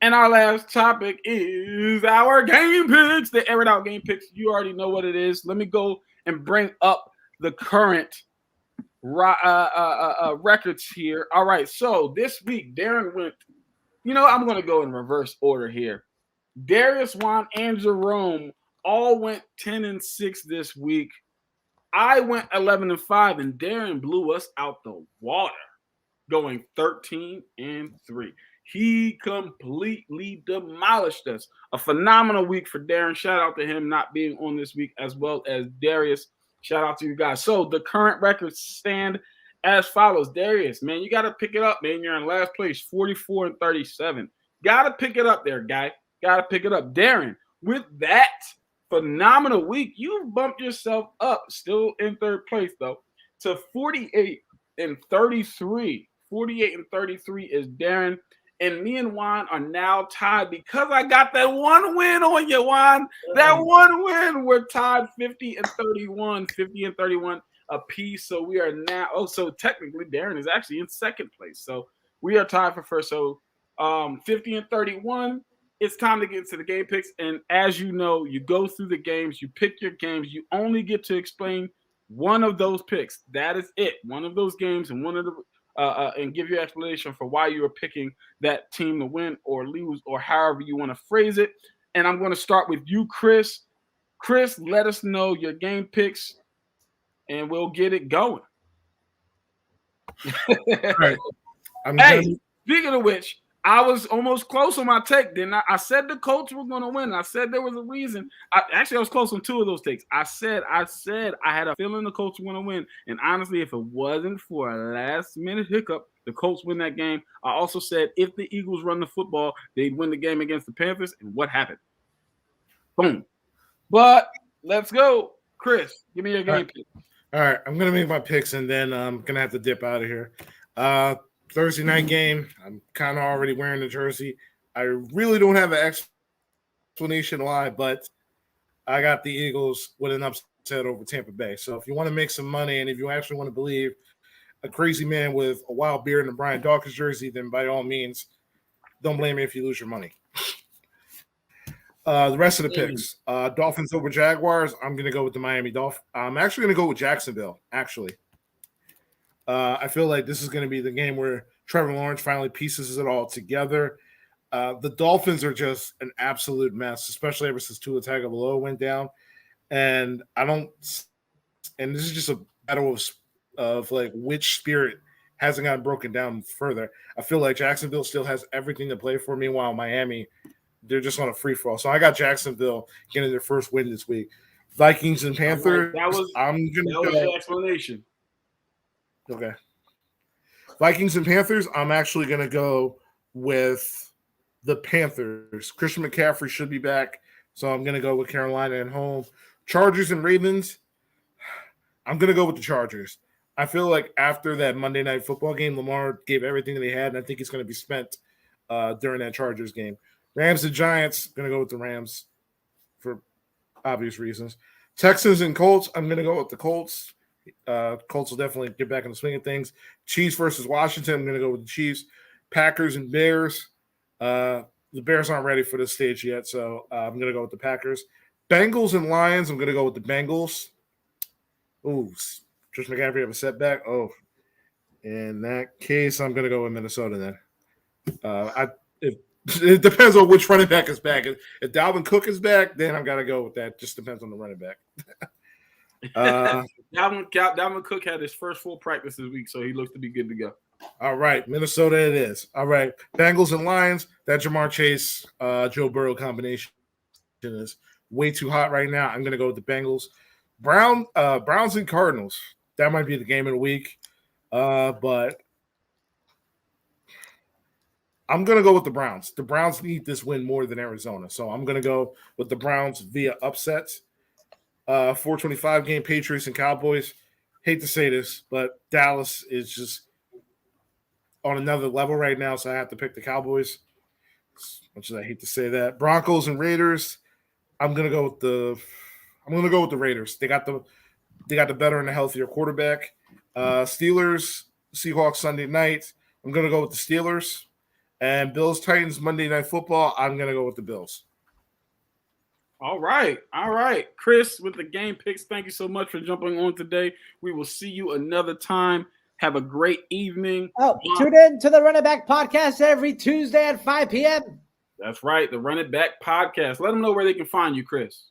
And our last topic is our game picks, the aired out game picks. You already know what it is. Let me go and bring up the current records here. All right, so this week, Darren went, I'm going to go in reverse order here. Darius, Juan, and Jerome all went 10-6 this week. I went 11-5, and Darren blew us out the water, going 13-3. He completely demolished us. A phenomenal week for Darren. Shout out to him not being on this week, as well as Darius. Shout out to you guys. So the current records stand as follows. Darius, man, you got to pick it up, man. You're in last place, 44-37. Got to pick it up there, guy. Got to pick it up. Darren, with that phenomenal week, you've bumped yourself up, still in third place, though, to 48-33. 48-33 is Darren. And me and Juan are now tied because I got that one win on you, Juan. That one win. We're tied 50-31. apiece. So we are now. So technically, Darren is actually in second place. So we are tied for first. So 50 and 31. It's time to get into the game picks. And as you know, you go through the games, you pick your games. You only get to explain one of those picks. That is it. One of those games and one of the and give your explanation for why you are picking that team to win or lose or however you want to phrase it. And I'm going to start with you, Chris. Chris, let us know your game picks, and we'll get it going. All right. Speaking of which, I was almost close on my take. Then I said the Colts were going to win. I said there was a reason. I was close on two of those takes. I said I had a feeling the Colts were going to win. And honestly, if it wasn't for a last-minute hiccup, the Colts win that game. I also said if the Eagles run the football, they'd win the game against the Panthers. And what happened? Boom. But let's go. Chris, give me your game pick. All right. I'm going to make my picks, and then I'm going to have to dip out of here. Thursday night game. I'm kind of already wearing the jersey. I really don't have an explanation why, but I got the Eagles with an upset over Tampa Bay. So if you want to make some money and if you actually want to believe a crazy man with a wild beard and a Brian Dawkins jersey, then by all means, don't blame me if you lose your money. The rest of the picks. Dolphins over Jaguars. I'm going to go with the Miami Dolphins. I'm actually going to go with Jacksonville, actually. I feel like this is going to be the game where Trevor Lawrence finally pieces it all together. The Dolphins are just an absolute mess, especially ever since Tua Tagovailoa went down. And this is just a battle of like which spirit hasn't gotten broken down further. I feel like Jacksonville still has everything to play for. Meanwhile, Miami, they're just on a free fall. So I got Jacksonville getting their first win this week. Vikings and Panthers. That was your explanation. Okay. Vikings and Panthers, I'm actually going to go with the Panthers. Christian McCaffrey should be back, so I'm going to go with Carolina at home. Chargers and Ravens, I'm going to go with the Chargers. I feel like after that Monday Night Football game, Lamar gave everything that he had, and I think he's going to be spent during that Chargers game. Rams and Giants, going to go with the Rams for obvious reasons. Texans and Colts, I'm going to go with the Colts. Colts will definitely get back in the swing of things. Chiefs versus Washington, I'm going to go with the Chiefs. Packers and Bears. The Bears aren't ready for this stage yet, so I'm going to go with the Packers. Bengals and Lions, I'm going to go with the Bengals. Ooh, Tristan McCaffrey have a setback. Oh, in that case, I'm going to go with Minnesota then. It depends on which running back is back. If Dalvin Cook is back, then I'm going to go with that. Just depends on the running back. Dalvin Cook had his first full practice this week, so he looks to be good to go. All right, Minnesota it is. All right, Bengals and Lions. That Jamar Chase, Joe Burrow combination is way too hot right now. I'm going to go with the Bengals. Browns and Cardinals. That might be the game of the week, but I'm going to go with the Browns. The Browns need this win more than Arizona, so I'm going to go with the Browns via upsets. 425 game, Patriots and Cowboys. Hate to say this, but Dallas is just on another level right now, so I have to pick the Cowboys. As much as I hate to say that. Broncos and Raiders. I'm gonna go with the Raiders. They got the better and the healthier quarterback. Steelers, Seahawks Sunday night. I'm gonna go with the Steelers. And Bills Titans Monday Night Football. I'm gonna go with the Bills. All right. Chris, with the game picks, thank you so much for jumping on today. We will see you another time. Have a great evening. Tune in to the Run It Back podcast every Tuesday at 5 p.m. That's right, the Run It Back podcast. Let them know where they can find you, Chris.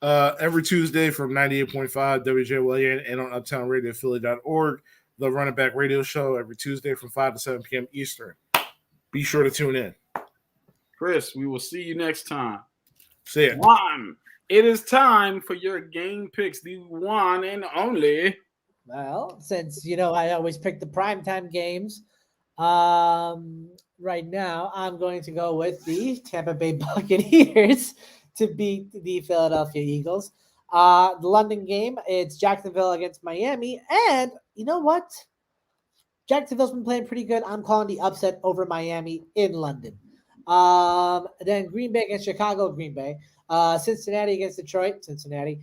Every Tuesday from 98.5 WJYN and on uptownradiophilly.org. The Run It Back radio show every Tuesday from 5 to 7 p.m. Eastern. Be sure to tune in. Chris, we will see you next time. See ya. It is time for your game picks, the one and only. Well, since, I always pick the primetime games, right now I'm going to go with the Tampa Bay Buccaneers to beat the Philadelphia Eagles. The London game, it's Jacksonville against Miami. And you know what? Jacksonville's been playing pretty good. I'm calling the upset over Miami in London. Then Green Bay against Chicago, Green Bay. Cincinnati against Detroit, Cincinnati.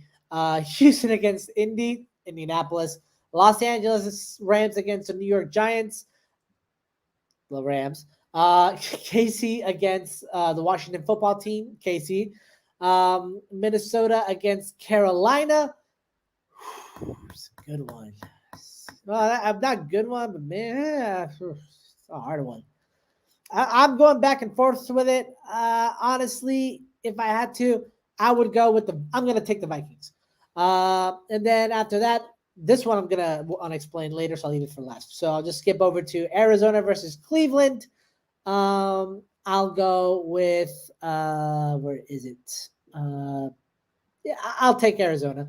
Houston against Indianapolis. Los Angeles Rams against the New York Giants. The Rams. KC against the Washington football team. KC. Minnesota against Carolina. It's a good one. Well, I'm not a good one, but man, it's a hard one. I'm going back and forth with it. Honestly, if I had to, I would go with I'm going to take the Vikings. And then after that, this one I'm going to unexplain later, so I'll leave it for last. So I'll just skip over to Arizona versus Cleveland. I'll go with, where is it? Yeah, I'll take Arizona.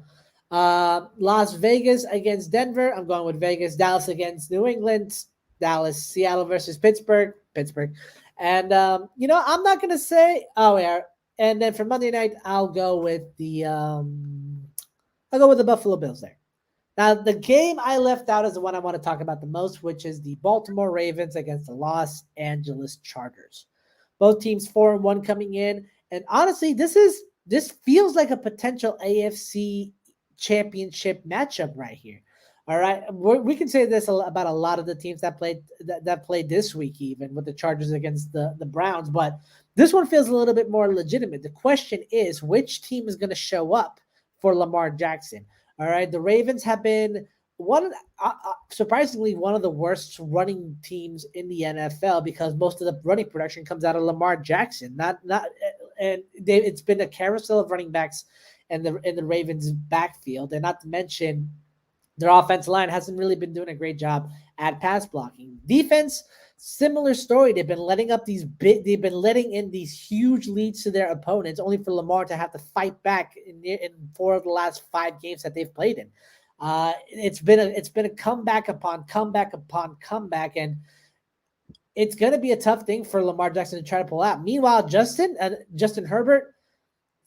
Las Vegas against Denver. I'm going with Vegas. Dallas against New England. Dallas. Seattle versus Pittsburgh. And I'm not gonna say and then for Monday night I'll go with the Buffalo Bills there. Now the game I left out is the one I want to talk about the most, which is the Baltimore Ravens against the Los Angeles Chargers. Both teams 4-1 coming in, and honestly this feels like a potential AFC championship matchup right here. All right, we can say this about a lot of the teams that played this week, even with the Chargers against the Browns. But this one feels a little bit more legitimate. The question is, which team is going to show up for Lamar Jackson? All right, the Ravens have been surprisingly one of the worst running teams in the NFL because most of the running production comes out of Lamar Jackson. It's been a carousel of running backs in the Ravens' backfield, and not to mention their offensive line hasn't really been doing a great job at pass blocking. Defense, similar story. They've been letting in these huge leads to their opponents, only for Lamar to have to fight back in 4 of the last 5 games that they've played in. It's been a comeback upon comeback upon comeback, and it's going to be a tough thing for Lamar Jackson to try to pull out. Meanwhile, Justin Herbert,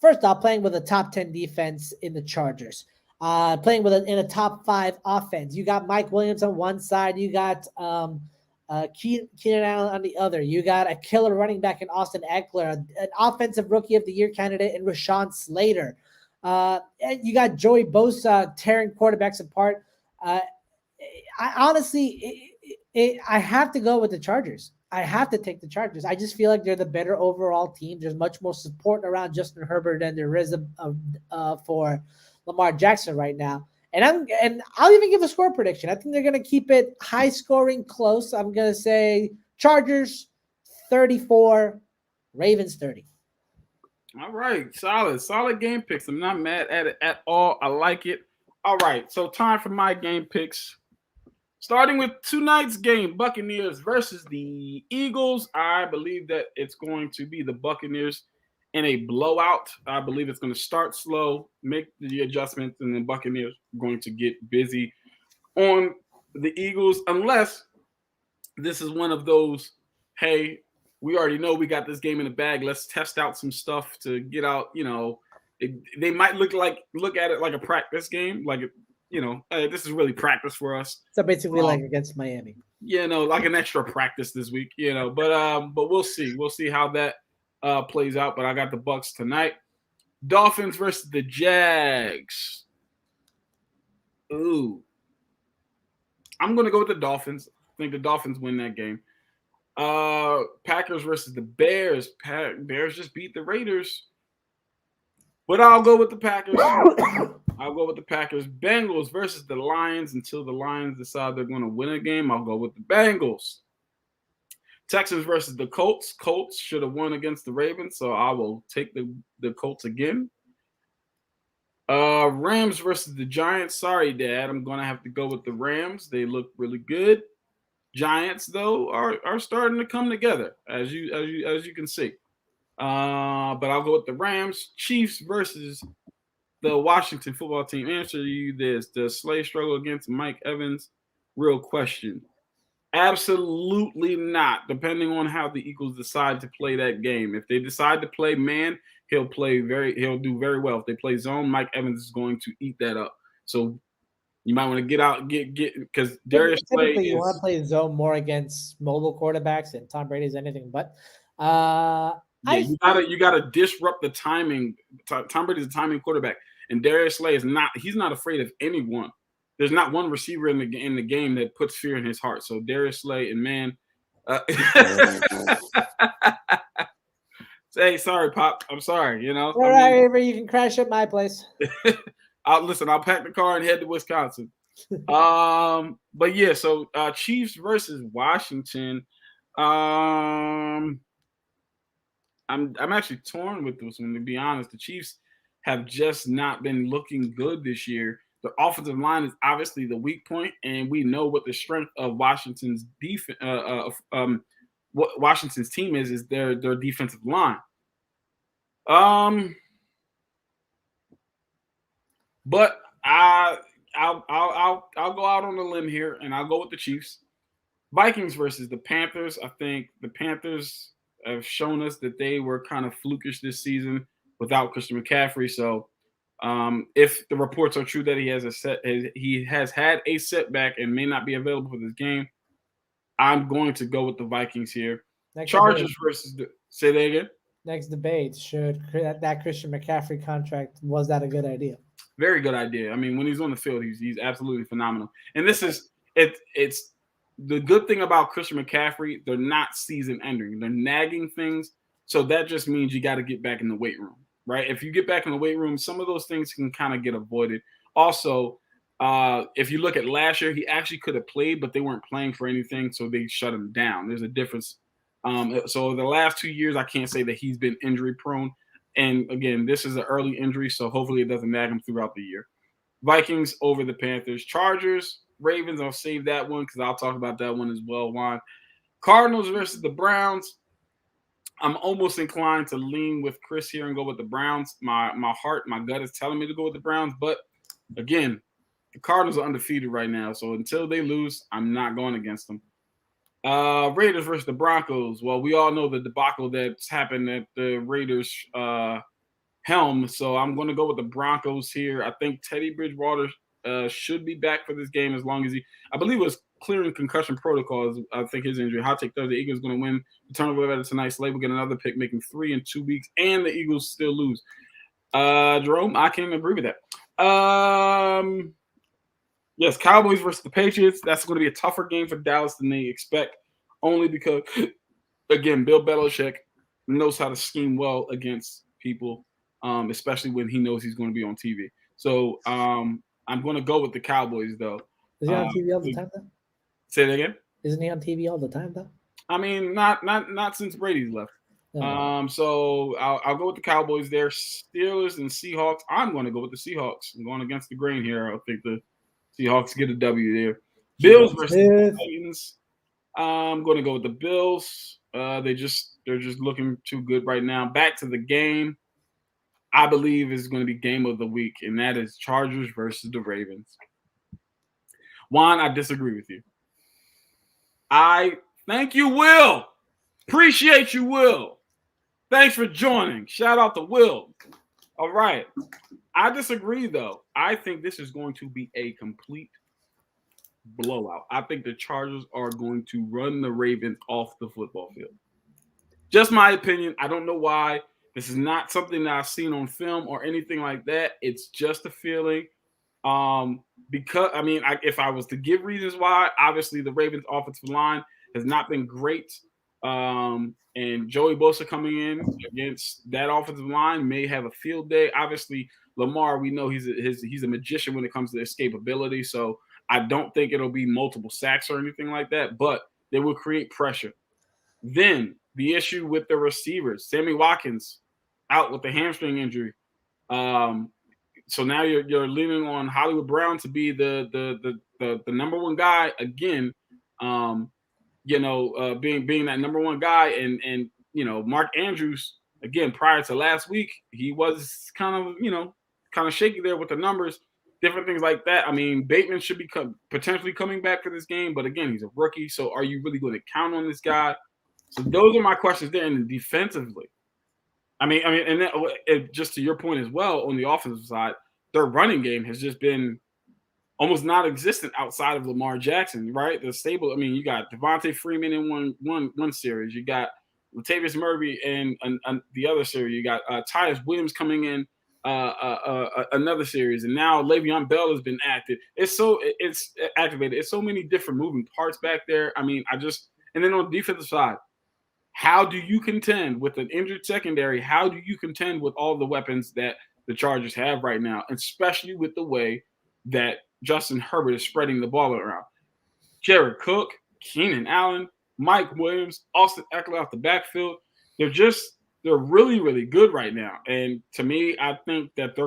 first off, playing with a top 10 defense in the Chargers. Playing in a top 5 offense. You got Mike Williams on one side. You got Keenan Allen on the other. You got a killer running back in Austin Eckler, an offensive rookie of the year candidate in Rashawn Slater. And you got Joey Bosa tearing quarterbacks apart. I honestly have to go with the Chargers. I have to take the Chargers. I just feel like they're the better overall team. There's much more support around Justin Herbert than there is for Lamar Jackson right now. And I'll even give a score prediction. I think they're going to keep it high scoring, close. I'm going to say Chargers 34, Ravens 30. All right. Solid game picks. I'm not mad at it at all. I like it. All right. So time for my game picks. Starting with tonight's game, Buccaneers versus the Eagles. I believe that it's going to be the Buccaneers in a blowout. I believe it's going to start slow, make the adjustments, and then Buccaneers are going to get busy on the Eagles, unless this is one of those, hey, we already know we got this game in the bag. Let's test out some stuff to get out. They might look at it like a practice game, like this is really practice for us. So basically, like against Miami. Like an extra practice this week. But we'll see. We'll see how that plays out, but I got the Bucs tonight. Dolphins versus the Jags. Ooh. I'm going to go with the Dolphins. I think the Dolphins win that game. Packers versus the Bears. Bears just beat the Raiders. But I'll go with the Packers. Bengals versus the Lions. Until the Lions decide they're going to win a game, I'll go with the Bengals. Texans versus the Colts. Colts should have won against the Ravens, so I will take the Colts again. Rams versus the Giants. Sorry, Dad. I'm going to have to go with the Rams. They look really good. Giants, though, are starting to come together, as you can see. But I'll go with the Rams. Chiefs versus the Washington football team. Answer you this. Does Slay struggle against Mike Evans? Real question. Absolutely not, depending on how the Eagles decide to play that game. If they decide to play man, he'll do very well. If they play zone, Mike Evans is going to eat that up. So you might want to get because Darius Slay you want to play zone more against mobile quarterbacks, and Tom Brady's anything but. You gotta disrupt the timing. Tom Brady's a timing quarterback, and Darius Slay is not. He's not afraid of anyone. there's not one receiver in the game that puts fear in his heart. So Darius Slay and man, hey, sorry, Pop. I'm sorry. All right, you can crash at my place. I'll pack the car and head to Wisconsin. But yeah, so Chiefs versus Washington. I'm actually torn with this one, to be honest. The Chiefs have just not been looking good this year. The offensive line is obviously the weak point, and we know what the strength of Washington's defense, what Washington's team is their defensive line. But I'll go out on a limb here, and I'll go with the Chiefs. Vikings versus the Panthers. I think the Panthers have shown us that they were kind of flukish this season without Christian McCaffrey. So if the reports are true that he has had a setback and may not be available for this game, I'm going to go with the Vikings here. Chargers versus say that again. Next debate: should that Christian McCaffrey contract, was that a good idea? Very good idea. I mean, when he's on the field, he's absolutely phenomenal. And this is it's the good thing about Christian McCaffrey. They're not season ending. They're nagging things. So that just means you got to get back in the weight room, right? If you get back in the weight room, some of those things can kind of get avoided. Also, if you look at last year, he actually could have played, but they weren't playing for anything, so they shut him down. There's a difference. So the last 2 years, I can't say that he's been injury prone. And again, this is an early injury, so hopefully it doesn't nag him throughout the year. Vikings over the Panthers. Chargers, Ravens, I'll save that one because I'll talk about that one as well, Juan. Cardinals versus the Browns. I'm almost inclined to lean with Chris here and go with the Browns. My heart, my gut is telling me to go with the Browns. But again, the Cardinals are undefeated right now. So until they lose, I'm not going against them. Raiders versus the Broncos. Well, we all know the debacle that's happened at the Raiders helm. So I'm going to go with the Broncos here. I think Teddy Bridgewater should be back for this game as long as I believe it was clearing concussion protocols. I think his injury. Hot take Thursday. Eagles going to win the turnover better tonight. Slade will get another pick, making 3 in 2 weeks, and the Eagles still lose. Jerome, I can agree with that. Yes, Cowboys versus the Patriots. That's going to be a tougher game for Dallas than they expect, only because, again, Bill Belichick knows how to scheme well against people, especially when he knows he's going to be on TV. So I'm going to go with the Cowboys, though. Is he on TV all the time, though? Say that again? Isn't he on TV all the time, though? I mean, not since Brady's left. No. So I'll go with the Cowboys there. Steelers and Seahawks. I'm going to go with the Seahawks. I'm going against the grain here. I think the Seahawks get a W there. Bills versus the Titans. I'm going to go with the Bills. They're just looking too good right now. Back to the game. I believe is going to be game of the week, and that is Chargers versus the Ravens. Juan, I disagree with you. I thank you, Will. Appreciate you, Will. Thanks for joining. Shout out to Will. All right. I disagree, though. I think this is going to be a complete blowout. I think the Chargers are going to run the Ravens off the football field. Just my opinion. I don't know why. This is not something that I've seen on film or anything like that. It's just a feeling. Because I mean, if I was to give reasons why, obviously the Ravens offensive line has not been great. And Joey Bosa coming in against that offensive line may have a field day. Obviously, Lamar, we know he's a magician when it comes to escapability. So I don't think it'll be multiple sacks or anything like that, but they will create pressure. Then the issue with the receivers, Sammy Watkins out with the hamstring injury. So now you're leaning on Hollywood Brown to be the number one guy again. Being that number one guy, and Mark Andrews again prior to last week, he was kind of shaky there with the numbers, different things like that. I mean, Bateman should be potentially coming back for this game, but again, he's a rookie. So are you really going to count on this guy? So those are my questions there. And defensively, I mean, and then, just to your point as well, on the offensive side, their running game has just been almost non-existent outside of Lamar Jackson, right? The stable. I mean, you got Devontae Freeman in one series, you got Latavius Murray and the other series, you got Tyus Williams coming in another series, and now Le'Veon Bell has been it's activated. It's so many different moving parts back there. I mean, and then on the defensive side, how do you contend with an injured secondary? How do you contend with all the weapons that the Chargers have right now, especially with the way that Justin Herbert is spreading the ball around? Jared Cook, Keenan Allen, Mike Williams, Austin Eckler off the backfield. They're really, really good right now. And to me, I think that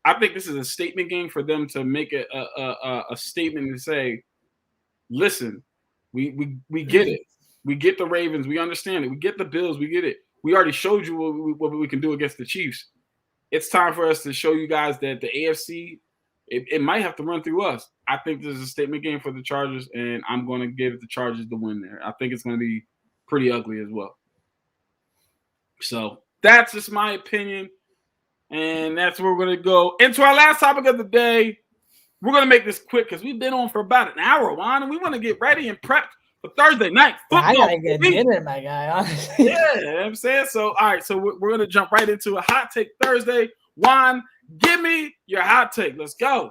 I think this is a statement game for them to make a statement and say, listen, we get it. We get the Ravens. We understand it. We get the Bills. We get it. We already showed you what we can do against the Chiefs. It's time for us to show you guys that the AFC, it might have to run through us. I think this is a statement game for the Chargers, and I'm going to give the Chargers the win there. I think it's going to be pretty ugly as well. So that's just my opinion, and that's where we're going to go into our last topic of the day. We're going to make this quick because we've been on for about an hour, Juan, and we want to get ready and prepped for Thursday night football. I gotta get dinner, my guy. Honestly. Yeah, you know what I'm saying. So, all right, so we're gonna jump right into a hot take Thursday. Juan, give me your hot take. Let's go.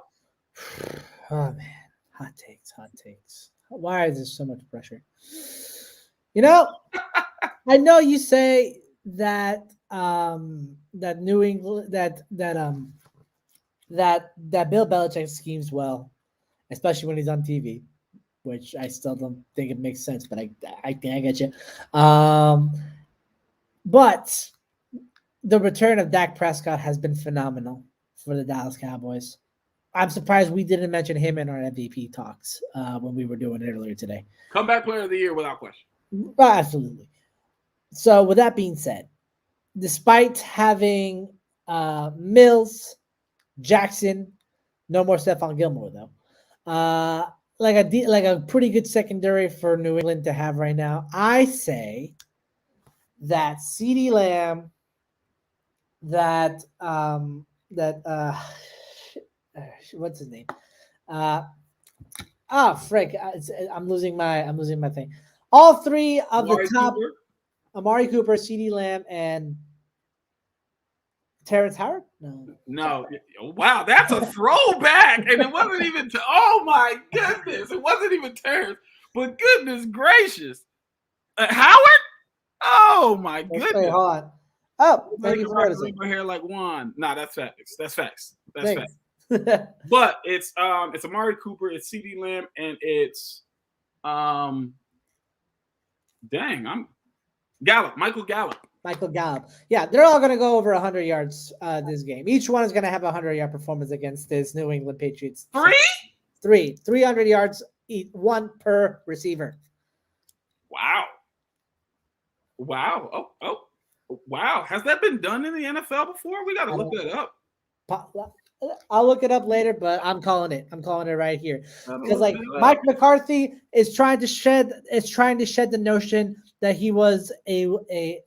Oh man, hot takes. Why is there so much pressure? You know, I know you say that that New England that Bill Belichick schemes well, especially when he's on TV. Which I still don't think it makes sense, but I think I get you. But the return of Dak Prescott has been phenomenal for the Dallas Cowboys. I'm surprised we didn't mention him in our MVP talks when we were doing it earlier today. Comeback player of the year without question. Absolutely. So with that being said, despite having Mills, Jackson, no more Stephon Gilmore though. Like a pretty good secondary for New England to have right now. I say that CeeDee Lamb, what's his name? Frick! I'm losing my thing. All three of the top: Amari Cooper, CeeDee Lamb, and Terrence Howard? No. Wow, that's a throwback. And it wasn't even oh my goodness. It wasn't even Terrence. But goodness gracious. Howard? Oh my goodness. Hold on. Oh, thank you for noticing. My hair like Juan. Nah, that's facts. That's facts. But it's Amari Cooper, it's CeeDee Lamb, and it's Michael Gallup. Yeah, they're all going to go over 100 yards this game. Each one is going to have a 100-yard performance against this New England Patriots. Three. 300 yards, one per receiver. Wow. Oh, wow. Has that been done in the NFL before? We got to look that up. I'll look it up later, but I'm calling it. I'm calling it right here. Because Mike McCarthy is trying to shed the notion that he was a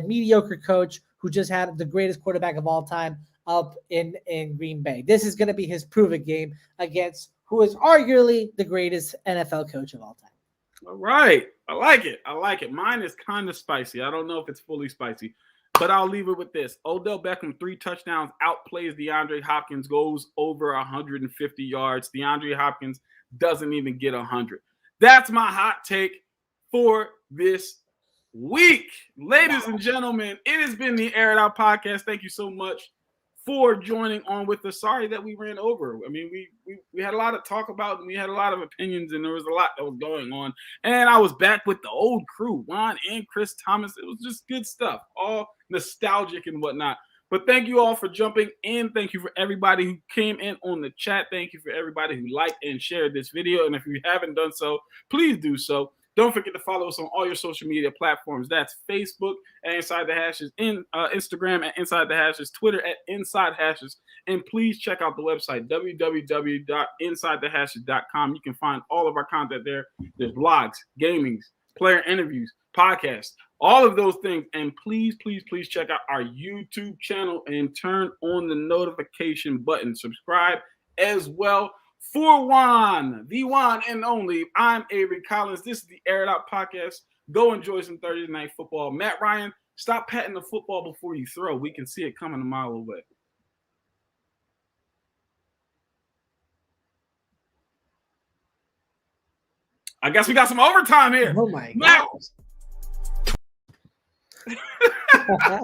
mediocre coach who just had the greatest quarterback of all time up in Green Bay. This is going to be his prove-it game against who is arguably the greatest NFL coach of all time. All right. I like it. Mine is kind of spicy. I don't know if it's fully spicy, but I'll leave it with this. Odell Beckham, 3 touchdowns, outplays DeAndre Hopkins, goes over 150 yards. DeAndre Hopkins doesn't even get 100. That's my hot take for this week. Ladies and gentlemen, it has been the Air It Out Podcast. Thank you so much for joining on with us. Sorry that we ran over. I mean, we had a lot to talk about, and we had a lot of opinions, and there was a lot that was going on. And I was back with the old crew, Juan and Chris Thomas. It was just good stuff, all nostalgic and whatnot. But thank you all for jumping in. Thank you for everybody who came in on the chat. Thank you for everybody who liked and shared this video. And if you haven't done so, please do so. Don't forget to follow us on all your social media platforms. That's Facebook at Inside the Hashes, Instagram at Inside the Hashes, Twitter at Inside Hashes. And please check out the website, www.insidethehashes.com. You can find all of our content there. There's blogs, gamings, player interviews, podcasts, all of those things. And please, please, please check out our YouTube channel and turn on the notification button. Subscribe as well. For Juan, the one and only, I'm Avery Collins. This is the Air It Out Podcast. Go enjoy some Thursday Night Football. Matt Ryan, Stop patting the football before you throw. We can see it coming a mile away. I guess we got some overtime here. Oh my Matt. gosh.